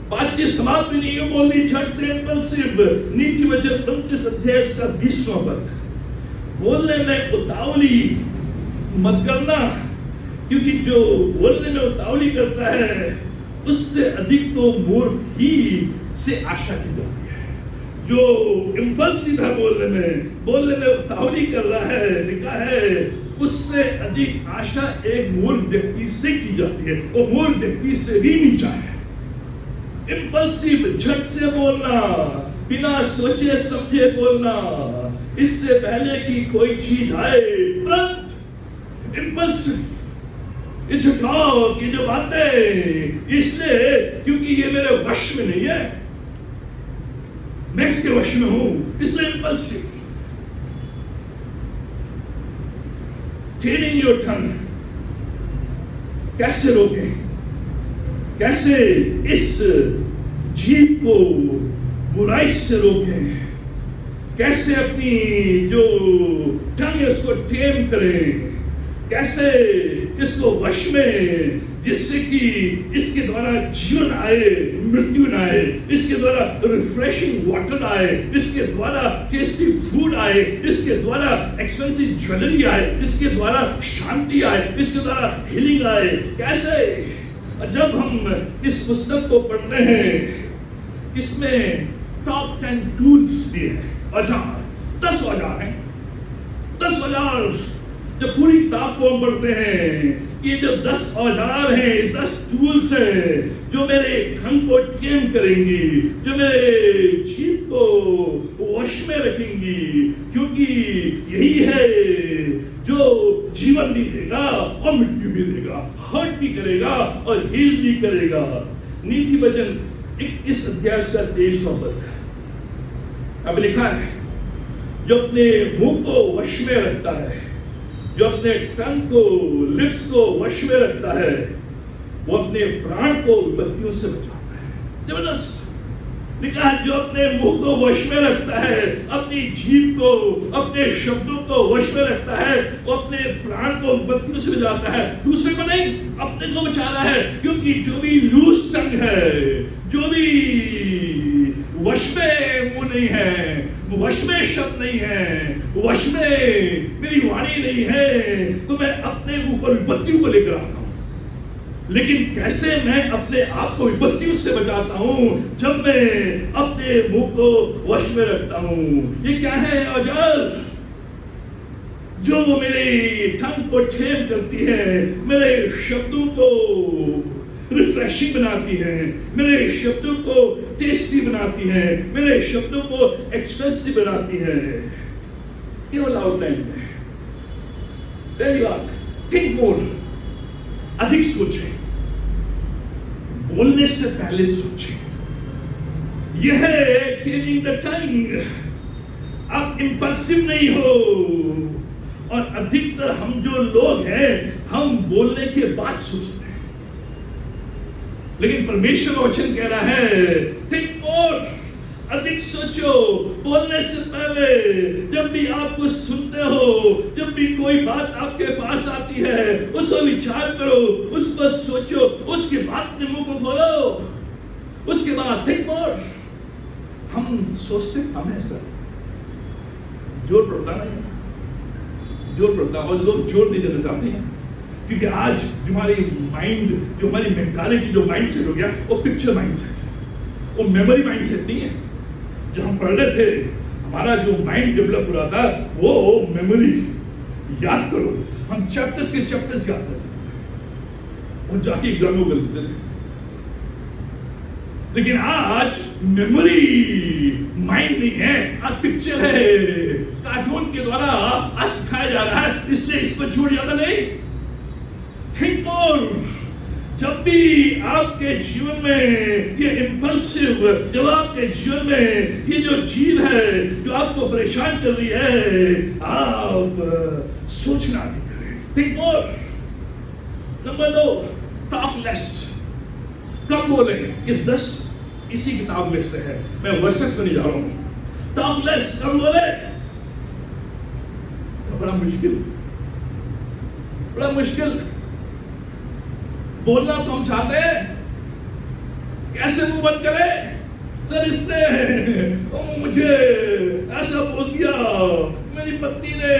बातचीत समाप्त भी नहीं हुई बोल दी, झट से, इंपल्सिव। नीति वचन 29 अध्याय का 20वां पद, बोलने में उतावली मत करना, क्योंकि जो बोलने में उतावली करता है उससे अधिक तो मूर्ख ही से आशा की जाती है। जो इंपल्सिव है, बोलने में उतावली कर रहा है, लिखा है उससे अधिक आशा एक मूर्ख व्यक्ति से की जाती है, वो मूर्ख व्यक्ति से भी नीचा है। इंपल्सिव, झट से बोलना, बिना सोचे समझे बोलना, इससे पहले कि कोई चीज आए तुरंत। इंपल्सिव, ये झुकाव, ये जो बातें, इसलिए क्योंकि ये मेरे वश में नहीं है, मैं इसके वश में हूं, इसलिए इंपल्सिव। ट्रेनिंग योर टंग, कैसे रोके, कैसे इस जीभ को बुराई से रोके, कैसे अपनी जो टंग है उसको टेम करें, कैसे इसको वश में जिससे कि इसके द्वारा जीवन आए, मृत्यु न आए, इसके द्वारा रिफ्रेशिंग वाटर आए, इसके द्वारा टेस्टी फूड आए, इसके द्वारा एक्सपेंसिव ज्वेलरी आए, इसके द्वारा शांति आए, इसके द्वारा हीलिंग आए। कैसे? जब हम इस पुस्तक को पढ़ते हैं, इसमें टॉप 10 टूल्स दिए हैं, औजार, 10 औजार हैं, 10 औजार। जब पूरी किताब को हम पढ़ते हैं, ये जो 10 औजार हैं, 10 टूल्स हैं जो मेरे ढंग को टेम करेंगी, जो मेरे जीव को वश में रखेंगी, क्योंकि यही है जो जीवन भी देगा और मृत्यु भी देगा, हर्ट भी करेगा और हील भी करेगा। नीति वचन 21 अध्याय का 23वां पद अब लिखा है, जो अपने मुंह को वश में रखता है, जो अपने टंग को, लिप्स को वश में रखता है, वो अपने प्राण को विपत्तियों से बचाता है। जबरदस्त लिखा है, जो अपने मुंह को वश में रखता है, अपनी जीभ को, अपने शब्दों को वश में रखता है, वो अपने प्राण को विपत्तियों से बचाता है। दूसरे को नहीं, अपने को बचा रहा है, क्योंकि जो भी लूज टंग है, जो भी वश में मुंह नहीं है, वश में शब्द नहीं है, वश में मेरी वाणी नहीं है, तो मैं अपने ऊपर विपत्तियों को लेकर आता हूं। लेकिन कैसे मैं अपने आप को विपत्तियों से बचाता हूं? जब मैं अपने मुंह को वश में रखता हूं। ये क्या है? औजार जो मेरे टंग को ठेम करती है, मेरे शब्दों को रिफ्रेशिंग बनाती है, मेरे शब्दों को टेस्टी बनाती है, मेरे शब्दों को एक्सप्रेसिव बनाती है। केवल आउटलाइन में पहली बात, थिंक मोर, अधिक सोचें, बोलने से पहले सोचें। यह है ट्रेनिंग द टंग। आप इंपल्सिव नहीं हो। और अधिकतर हम जो लोग हैं, हम बोलने के बाद सोचते हैं, लेकिन परमेश्वर का वचन कह रहा है, थिंक मोर, अधिक सोचो। बोलने से पहले जब भी आप कुछ सुनते हो, जब भी कोई बात आपके पास आती है, उसको विचार करो, उसको सोचो, उसके बाद अपने मुंह को खोलो, उसके बाद थिंक मोर। हम सोचते कम है सर, जोर पड़ता नहीं, जोर पड़ता, और लोग जोर नहीं देना चाहते हैं, क्योंकि आज जो हमारी माइंड, जो हमारी मेंटालिटी, जो माइंडसेट हो गया, वो पिक्चर माइंडसेट, वो मेमोरी माइंडसेट नहीं है। जो हम पढ़ रहे थे, हमारा जो माइंड डेवलप हो रहा था, वो मेमोरी, याद करो, हम चैप्टर्स के चैप्टर्स याद करते थे और जाके एग्जाम में कर देते थे। लेकिन आज मेमोरी माइंड नहीं है, आज पिक्चर है, कार्टून के द्वारा सिखाया जा रहा है, इसलिए इस पर जोड़ ज्यादा नहीं। Think more. जब भी आपके जीवन में ये इंपल्सिव, जब आपके जीवन में ये जो जीव है जो आपको परेशान कर रही है, आप सोचना नहीं करें। Think more. Number 2, talk less, कम बोले। ये 10 इसी किताब में से है, मैं वर्सेस में नहीं जा रहा हूं। टॉक लेस, कम बोले। बड़ा मुश्किल, बड़ा मुश्किल। बोलना तो हम चाहते हैं, कैसे मुंह बंद करें? सर इसने मुझे ऐसा बोल दिया, मेरी पत्नी ने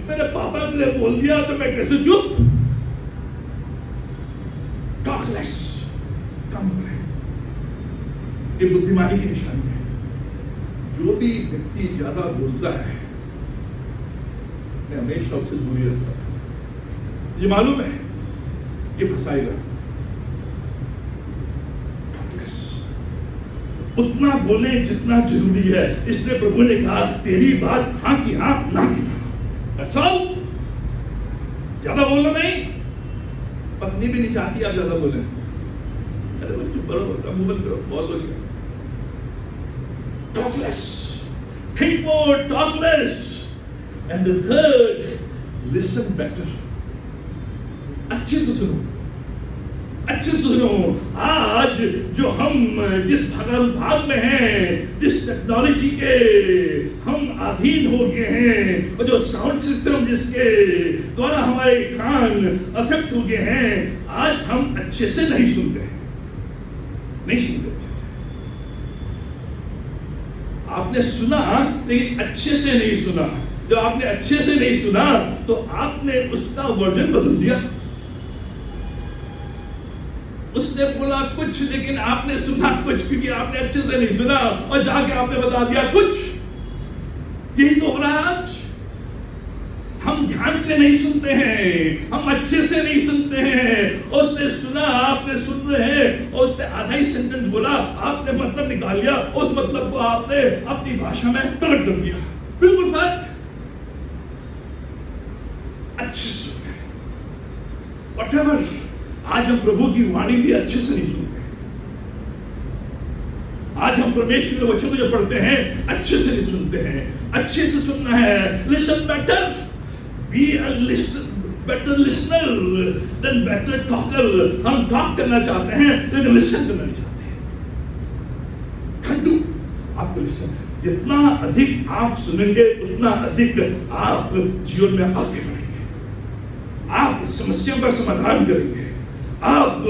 मेरे पापा के लिए बोल दिया, तो मैं कैसे चुप? टॉक लेस, कम बोले। ये बुद्धिमानी की निशानी है। जो भी व्यक्ति ज्यादा बोलता है, मैं हमेशा उससे दूरी रखता है। ये मालूम है, ये फंसाएगा। उतना बोले जितना जरूरी है। इसलिए प्रभु ने कहा, तेरी बात हाँ की हाँ, ना की ना। अच्छा, ज्यादा बोलना नहीं। पत्नी भी नहीं चाहती आप ज्यादा बोले। अरे वो चुप करो, मुंह बंद करो, बहुत हो गया। Talk less, think more, talk less. And the third, listen better. अच्छे से सुनो, अच्छे से सुनो। आज जो हम जिस भाग में हैं, जिस टेक्नोलॉजी के हम अधीन हो गए हैं, और जो साउंड सिस्टम जिसके द्वारा हमारे कान अफेक्ट हो गए हैं, आज हम अच्छे से नहीं सुनते अच्छे से। आपने सुना लेकिन अच्छे से नहीं सुना। जब आपने अच्छे से नहीं सुना तो आपने उसका वर्जन बदल दिया। उसने बोला कुछ लेकिन आपने सुना कुछ, क्योंकि आपने अच्छे से नहीं सुना और जाके आपने बता दिया कुछ। यही तो हो रहा है आज। हम ध्यान से नहीं सुनते हैं, हम अच्छे से नहीं सुनते हैं। उसने सुना, आपने सुन रहे हैं, और उसने आधा ही सेंटेंस बोला, आपने मतलब निकाल लिया, उस मतलब को आपने अपनी भाषा में प्रकट कर दिया। बिल्कुल फर्क। अच्छे से व्हाटएवर। आज हम प्रभु की वाणी भी अच्छे से नहीं सुनते। आज हम परमेश्वर के वचन को जो पढ़ते हैं अच्छे से नहीं सुनते हैं। अच्छे से सुनना है। Listen better, be a better listener than better talker. हम टॉक करना चाहते हैं लेकिन लिसन करना नहीं चाहते। आपको लिसन, जितना अधिक आप सुनेंगे उतना अधिक आप जीवन में आगे बढ़ेंगे। आप समस्याओं का समाधान करेंगे, आप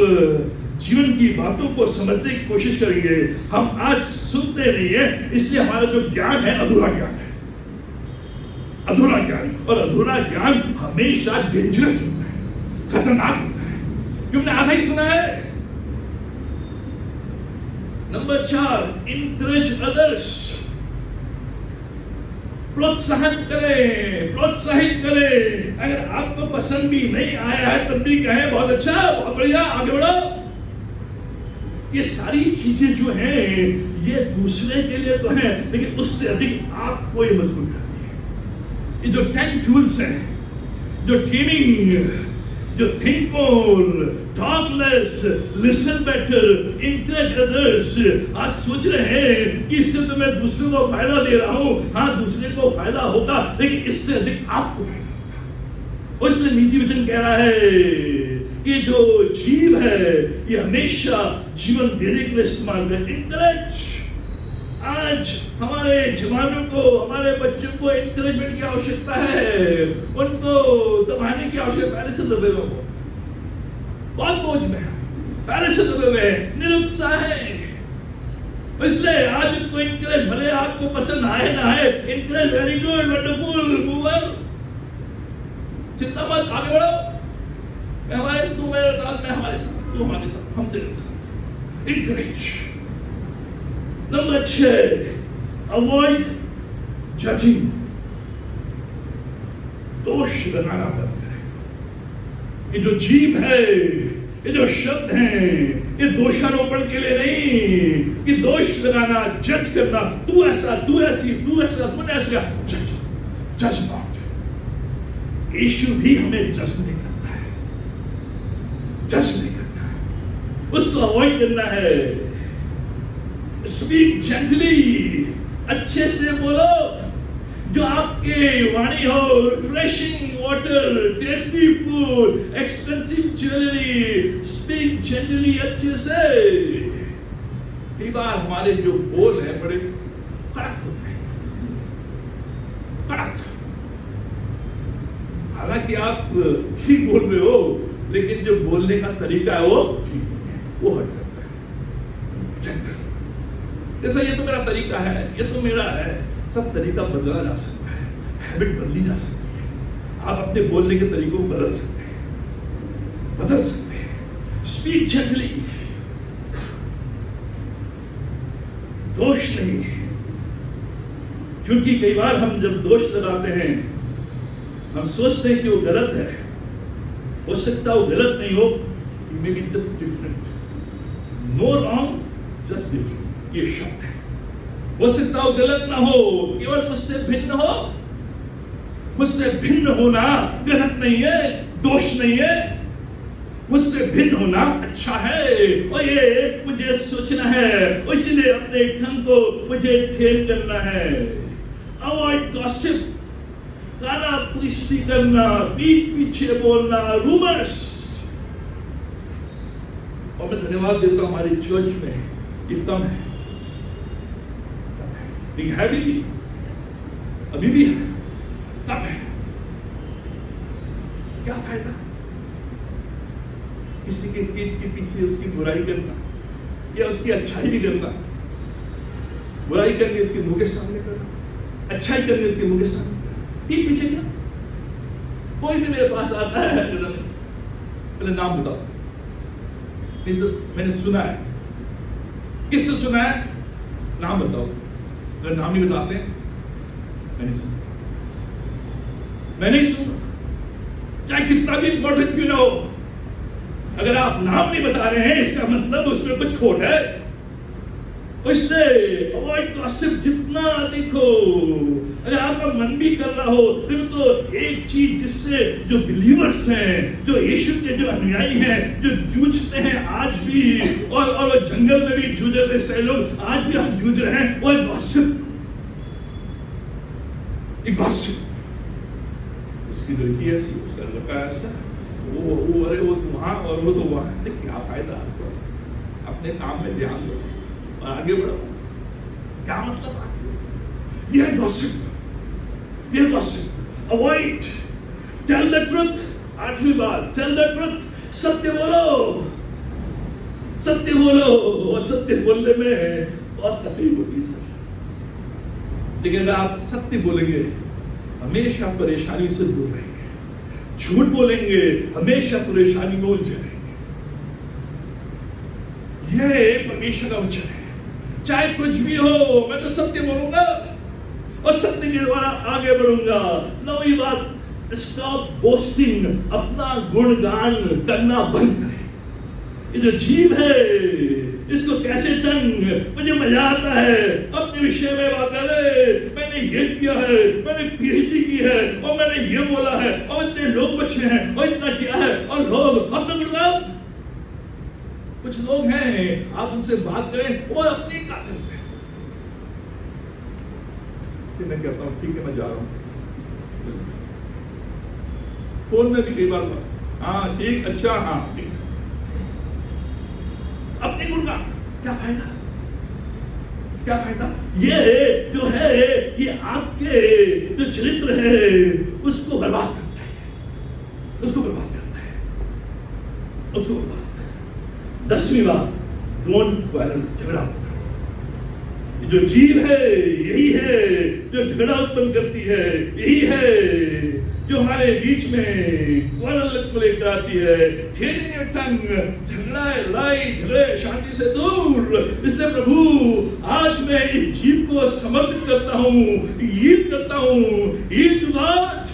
जीवन की बातों को समझने की कोशिश करेंगे। हम आज सुनते नहीं है, इसलिए हमारा जो ज्ञान है अधूरा ज्ञान है। अधूरा ज्ञान, और अधूरा ज्ञान हमेशा डेंजरस होता है, खतरनाक होता है, क्योंकि हमने आधा ही सुना है। Number 4, encourage others. प्रोत्साहन करें, प्रोत्साहित करें। अगर आपको पसंद भी नहीं आया है तब भी कहें बहुत अच्छा, बहुत बढ़िया, आगे बढ़ो। ये सारी चीजें जो हैं ये दूसरे के लिए तो हैं, लेकिन उससे अधिक आपको ये मजबूत करती है। ये जो 10 टूल्स हैं, जो ट्रेनिंग, जो think more, talk less, listen better, encourage others. आज सोच रहे हैं कि इससे तो मैं दूसरों को फायदा दे रहा हूं। हाँ, दूसरे को फायदा होगा, लेकिन इससे अधिक आपको फायदा होगा। इसलिए नीति वचन कह रहा है कि जो जीव है ये हमेशा जीवन देने के लिए इस्तेमाल करें। इंकरेज। आज हमारे जवानों को, हमारे बच्चों को इंकरेजमेंट की आवश्यकता है। उनको दबाने की आवश्यकता। पहले से दबे हुए हो, बहुत बोझ में है, पहले से दबे हुए हैं, निरुत्साह है। इसलिए आज उनको इंकरेज, भले आपको पसंद आए ना आए, encourage, very good, wonderful, mover, चिंता मत, आगे बढ़ो। मैं हमारे, तू मेरे साथ, मैं हमारे साथ, तू हमारे साथ, हम तेरे साथ। इंकरेज। Number 6, avoid judging. दोष लगाना बंद करें। ये जो जीव है, ये जो शब्द हैं, ये दोषारोपण के लिए नहीं कि दोष लगाना, जज करना, तू ऐसा, तू ऐसी, तू ऐसा, तूने ऐसा। जज नॉट। यीशु भी हमें जज नहीं करता है, जज नहीं करता है, उसको अवॉइड करना है। Speak gently. अच्छे से बोलो। जो आपके वाणी हो, refreshing water, tasty food, expensive jewellery, speak gently, अच्छे से। कई बार हमारे जो बोल हैं बड़े कड़क होते हैं, कड़क। हालांकि आप ठीक बोल रहे हो, लेकिन जो बोलने का तरीका है वो ठीक नहीं है, वो हट करता है। जेंटल। जैसा ये तो मेरा तरीका है, ये तो मेरा है, सब तरीका बदला जा सकता है, हैबिट बदली जा सकती है। आप अपने बोलने के तरीकों को बदल सकते हैं, बदल सकते हैं। Speak gently. दोष नहीं, क्योंकि कई बार हम जब दोष लगाते हैं हम सोचते हैं कि वो गलत है। हो सकता वो गलत नहीं हो, may be just different. No wrong, just different, ये शब्द है। हो सकता वो गलत ना हो, केवल मुझसे भिन्न हो। मुझसे भिन्न होना गलत नहीं है, दोष नहीं है। मुझसे भिन्न होना अच्छा है, और ये मुझे सोचना है, इसलिए अपने ढंग को मुझे ठेल करना है। Avoid gossip. काला पुष्टि करना, पीठ पीछे बोलना, रूमर्स। और मैं धन्यवाद देता हूं हमारी चर्च में ये कम है। लेकिन है भी, अभी भी है, तब है। क्या फायदा किसी के पीठ के पीछे उसकी बुराई करना या उसकी अच्छाई भी करना? बुराई करनी उसके मुंह के सामने करना, अच्छाई करनी उसके मुंह के सामने करना, पीठ पीछे क्या? कोई भी मेरे पास आता है, मेरा नाम बताओ, मैंने सुना है, किससे सुना है? नाम बताओ। अगर नाम नहीं बताते मैंने सुना, मैं नहीं सुना, चाहे कितना भी इंपॉर्टेंट क्यों ना हो। अगर आप नाम नहीं बता रहे हैं इसका मतलब उसमें कुछ खोट है। इसलिए अवॉइड गॉसिप जितना देखो। अगर आपका मन भी कर रहा हो फिर तो एक चीज जिससे जो बिलीवर्स हैं, जो यीशु के जो अनुयायी हैं, जो जूझते हैं आज भी, और वो जंगल में भी जूझ रहे थे लोग, आज भी हम जूझ रहे हैं, वो गॉसिप। उसकी लड़की ऐसी, उसका लड़का ऐसा, वो अरे वो वहां और वो तो वहां। क्या फायदा आपको? अपने काम में ध्यान दो, आगे बढ़ो। क्या मतलब? यह गॉसिप, यह gossip. Avoid, tell the truth. 8वीं बात, टेल द ट्रुथ। सत्य बोलो, सत्य बोलो। और सत्य बोलने में बहुत तकलीफ होती है, लेकिन अगर आप सत्य बोलेंगे हमेशा परेशानी से दूर रहेंगे। झूठ बोलेंगे हमेशा परेशानी में उलझे रहेंगे। यह परमेश्वर का वचन है। चाहे कुछ भी हो, मैं तो सत्य बोलूंगा और सत्य के द्वारा आगे बढ़ूंगा। 9वीं बात, स्टॉप बोस्टिंग। अपना गुणगान करना बंद करें। ये जो जीव है इसको कैसे तंग, मुझे मजा आता है अपने विषय में बात करे। मैंने ये किया है, मैंने पीएचडी की है, और मैंने ये बोला है, और इतने लोग बचे हैं, और इतना किया है, और लोग हम तो गुणगान। कुछ लोग हैं आप उनसे बात करें वो अपनी कातिल है। मैं कहता हूं ठीक है मैं जा रहा हूं, फोन में भी कई बार हाँ ठीक, अच्छा हाँ ठीक, अपने गुणगान। क्या फायदा? क्या फायदा? ये जो है ये आपके जो चरित्र है उसको बर्बाद करता है, उसको बर्बाद करता है, उसको बर्बाद। 10वीं बात, डोंट क्वारल। झगड़ा। जो जीव है यही है जो झगड़ा उत्पन्न करती है, यही है जो हमारे बीच में क्वारल को लेकर आती है। Taming your tongue, झगड़ा, लड़ाई झगड़े शांति से दूर। इसलिए प्रभु आज मैं इस जीव को समर्पित करता हूँ, यील्ड करता हूँ। Yield to God.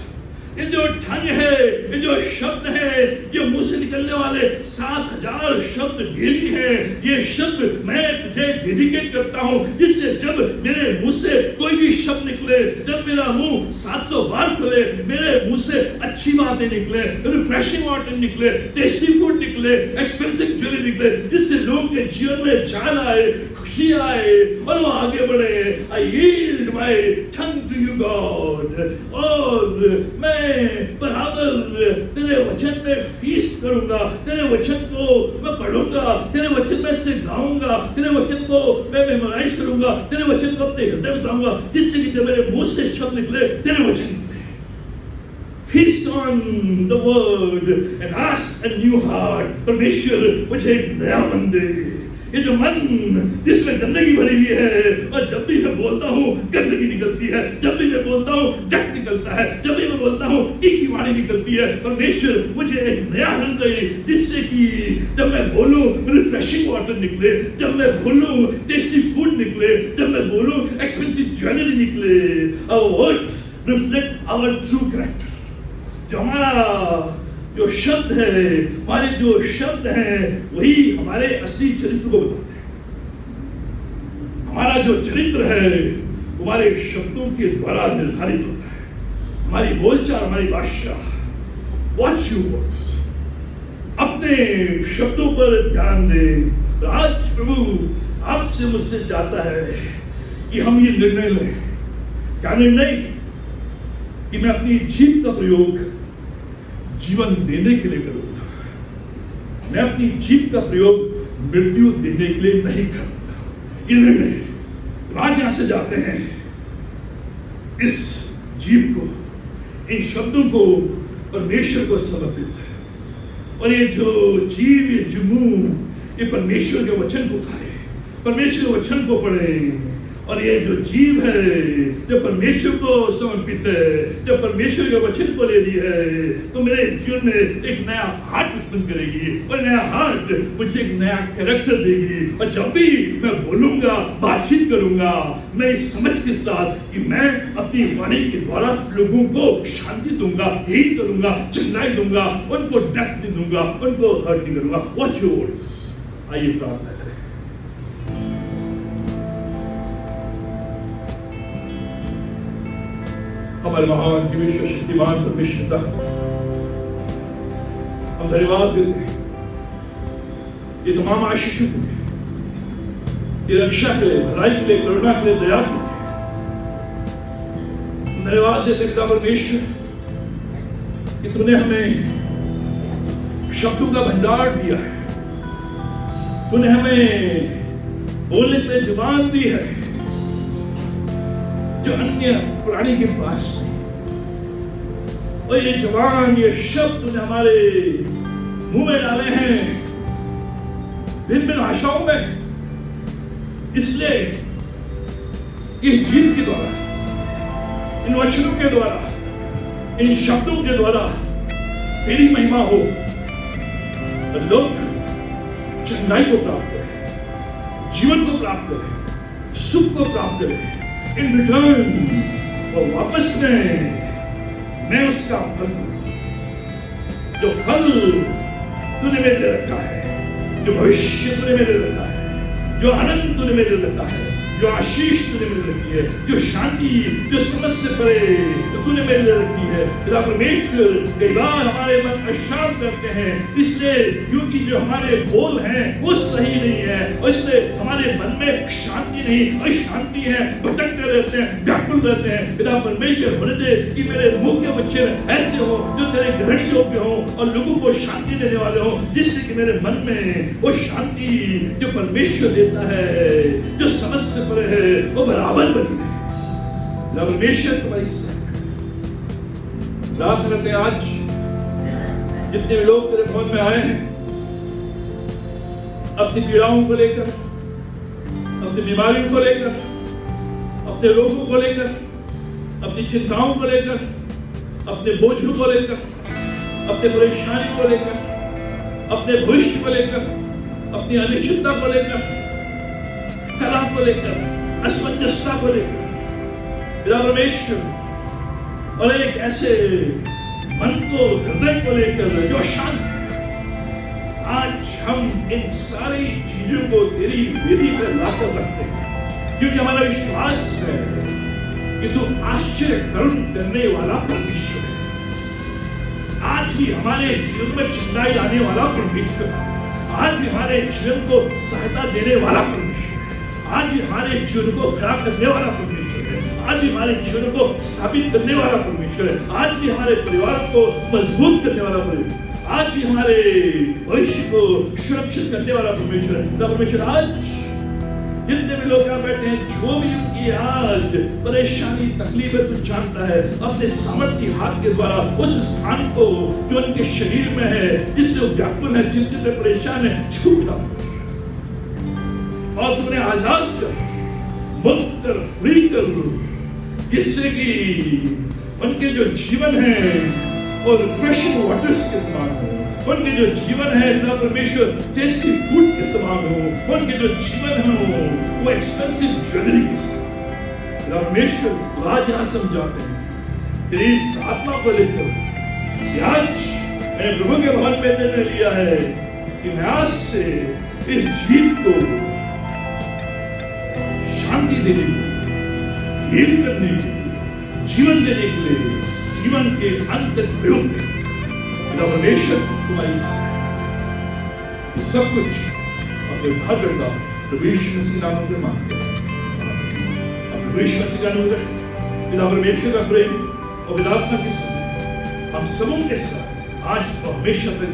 ये जो ठंग है, ये जो शब्द है, ये मुंह से निकलने वाले 7000 शब्द डेली हैं, ये शब्द मैं तुझे डेडिकेट करता हूं, जिससे जब मेरे मुंह से कोई भी शब्द निकले, जब मेरा मुंह 700 बार खुले, मेरे मुंह से अच्छी बातें निकले, रिफ्रेशिंग वाटर निकले, टेस्टी फूड निकले, एक्सपेंसिव ज्वेलरी निकले, जिससे लोगों के जीवन में जान आए, खुशी आए और वो आगे बढ़े। I yield my tongue to you God. और मैं बराबर तेरे वचन में फीस्ट करूंगा, तेरे वचन को मैं पढ़ूंगा, तेरे वचन में से गाऊंगा, तेरे वचन को मैं मेमोराइज करूंगा, तेरे वचन को अपने हृदय में साऊंगा, जिससे कि जब मेरे मुंह से शब्द निकले तेरे वचन निकले। Feast on the word and ask a new heart। परमेश्वर मुझे एक नया मन दे। ये जो मन जिसमें गंदगी भरी हुई है, और जब भी मैं बोलता हूँ गंदगी निकलती है, जब भी मैं बोलता हूँ डक निकलता है, जब भी मैं बोलता हूँ तीखी वाणी निकलती है। परमेश्वर मुझे एक नया हृदय, जिससे कि जब मैं बोलूँ रिफ्रेशिंग वाटर निकले, जब मैं बोलूँ टेस्टी फूड निकले, जब मैं बोलूँ एक्सपेंसिव ज्वेलरी निकले। Our words reflect our true character। जो हमारा जो शब्द है, हमारे जो शब्द हैं वही हमारे असली चरित्र को बताते हैं। हमारा जो चरित्र है हमारे शब्दों के द्वारा निर्धारित होता है। हमारी बोलचाल, हमारी भाषा। Watch your words. अपने शब्दों पर ध्यान दें। आज प्रभु आपसे मुझसे चाहता है कि हम ये निर्णय लें। क्या निर्णय? कि मैं अपनी जीभ का प्रयोग जीवन देने के लिए करूंगा। मैं अपनी जीभ का प्रयोग मृत्यु देने के लिए नहीं करूंगा। ये निर्णय आज यहां से जाते हैं इस जीव को, इन शब्दों को परमेश्वर को समर्पित। और ये जो जीव, ये जुमू, ये परमेश्वर के वचन को खाए, परमेश्वर के वचन को पढ़े। और ये जो जीव है, जो परमेश्वर को समर्पित है, जो परमेश्वर के वचन को ले ली है, तो मेरे जीवन में एक नया हार्ट उत्पन्न करेगी। और नया हार्ट मुझे एक नया कैरेक्टर देगी। और जब भी मैं बोलूंगा, बातचीत करूंगा, मैं इस समझ के साथ कि मैं अपनी वाणी के द्वारा लोगों को शांति दूंगा, हील करूंगा, चंगाई दूंगा, उनको डेथ नहीं दूंगा, उनको हर्ट नहीं करूंगा। Watch your words. आइए प्रार्थना करें। हमारे महान जीवेश्वर शक्तिमान परमेश्वर का हम धन्यवाद देते हैं ये तमाम आशीषों के लिए, ये रक्षा के लिए, भलाई के लिए, करुणा के लिए, दया के लिए। धन्यवाद देते पिता परमेश्वर कि तूने हमें शब्दों का भंडार दिया है, तूने हमें बोलने के लिए जुबान दी है जो अन्य प्राणी के पास नहीं। और ये जुबान, ये शब्द तूने हमारे मुंह में डाले हैं भिन्न भाषाओं में, इसलिए इस जीव के द्वारा, इन वचनों के द्वारा, इन शब्दों के द्वारा तेरी महिमा हो, और लोग चंगाई को प्राप्त करें, जीवन को प्राप्त करें, सुख को प्राप्त करें। इन रिटर्न और वापस में मैं उसका फल जो फल तूने मेरे रखा है, जो भविष्य तूने मेरे रखा है, जो आनंद तूने मेरे रखा है, जो आशीष तूने मेरे रखी है, जो शांति, जो समझ से परे तूने मेरे लिए रखी है। पिता परमेश्वर, कई बार हमारे मन अशांत रहते हैं, इसलिए क्योंकि जो हमारे बोल हैं वो सही नहीं है, और इसलिए हमारे मन में शांति नहीं, अशांति है, भटकते रहते हैं, व्याकुल रहते हैं। पिता परमेश्वर, होने दे कि मेरे मुंह के वचन ऐसे हो जो तेरे ग्रहण योग्य हो और लोगों को शांति देने वाले हो, जिससे कि मेरे मन में वो शांति जो परमेश्वर देता है, जो समझ से परे है, वो बराबर बनी है। परमेश्वर तुम्हारी प्रार्थना करते हैं आज जितने भी लोग तेरे भवन में आए हैं, अपनी पीड़ाओं को लेकर, अपनी बीमारियों को लेकर, अपने रोगों को लेकर, अपनी चिंताओं को लेकर, अपने बोझों को लेकर, अपने परेशानी को लेकर, अपने भविष्य को लेकर, अपनी अनिश्चितता को लेकर, कला को लेकर, असमंजसता को लेकर, पिता परमेश्वर, और एक ऐसे मन को, हृदय को लेकर जो शांत है, आज हम इन सारी चीजों को तेरी वेदी पर लाकर रखते हैं, क्योंकि हमारा विश्वास है कि तू आश्चर्य करुण करने वाला परमेश्वर है। आज भी हमारे जीवन में चंगाई लाने वाला परमेश्वर है, आज भी हमारे जीवन को सहायता देने वाला परमेश्वर है, आज भी हमारे जीवन को खड़ा करने वाला परमेश्वर है, आज भी हमारे जीवन को स्थापित करने वाला परमेश्वर है, आज भी हमारे परिवार को मजबूत करने वाला परमेश्वर, आज भी हमारे भविष्य को सुरक्षित करने वाला परमेश्वर है। परमेश्वर, आज जितने भी लोग यहाँ बैठे हैं, जो भी उनकी आज परेशानी, तकलीफ है, तू जानता है, अपने सामर्थ्य हाथ के द्वारा उस स्थान को जो उनके शरीर में है, जिससे वो व्याकुल है, चिंतित है, परेशान है, छू मिला और तुमने आजाद कर, मुक्त कर, फ्री कर, जिससे कि उनके जो जीवन है और रिफ्रेशिंग वाटर्स के समान हो, उनके जो जीवन है ना परमेश्वर टेस्टी फूड के समान हो, उनके जो जीवन है वो एक्सपेंसिव ज्वेलरी के समान। परमेश्वर आज यहाँ समझाते हैं तेरी इस आत्मा को लेकर, आज मैंने प्रभु के भवन में निर्णय लिया है कि मैं आज से इस जीव को शांति देने के लिए, हील करने के लिए, जीवन देने के लिए, जीवन के अंत तक प्रयोग करें। परमेश्वर तुम्हारी सब कुछ अपने भाग्य का प्रभु यीशु मसीह नाम में मांगते हैं। प्रभु यीशु मसीह का नाम में पिता परमेश्वर का प्रेम और विलापना के साथ हम सबों के साथ आज और हमेशा तक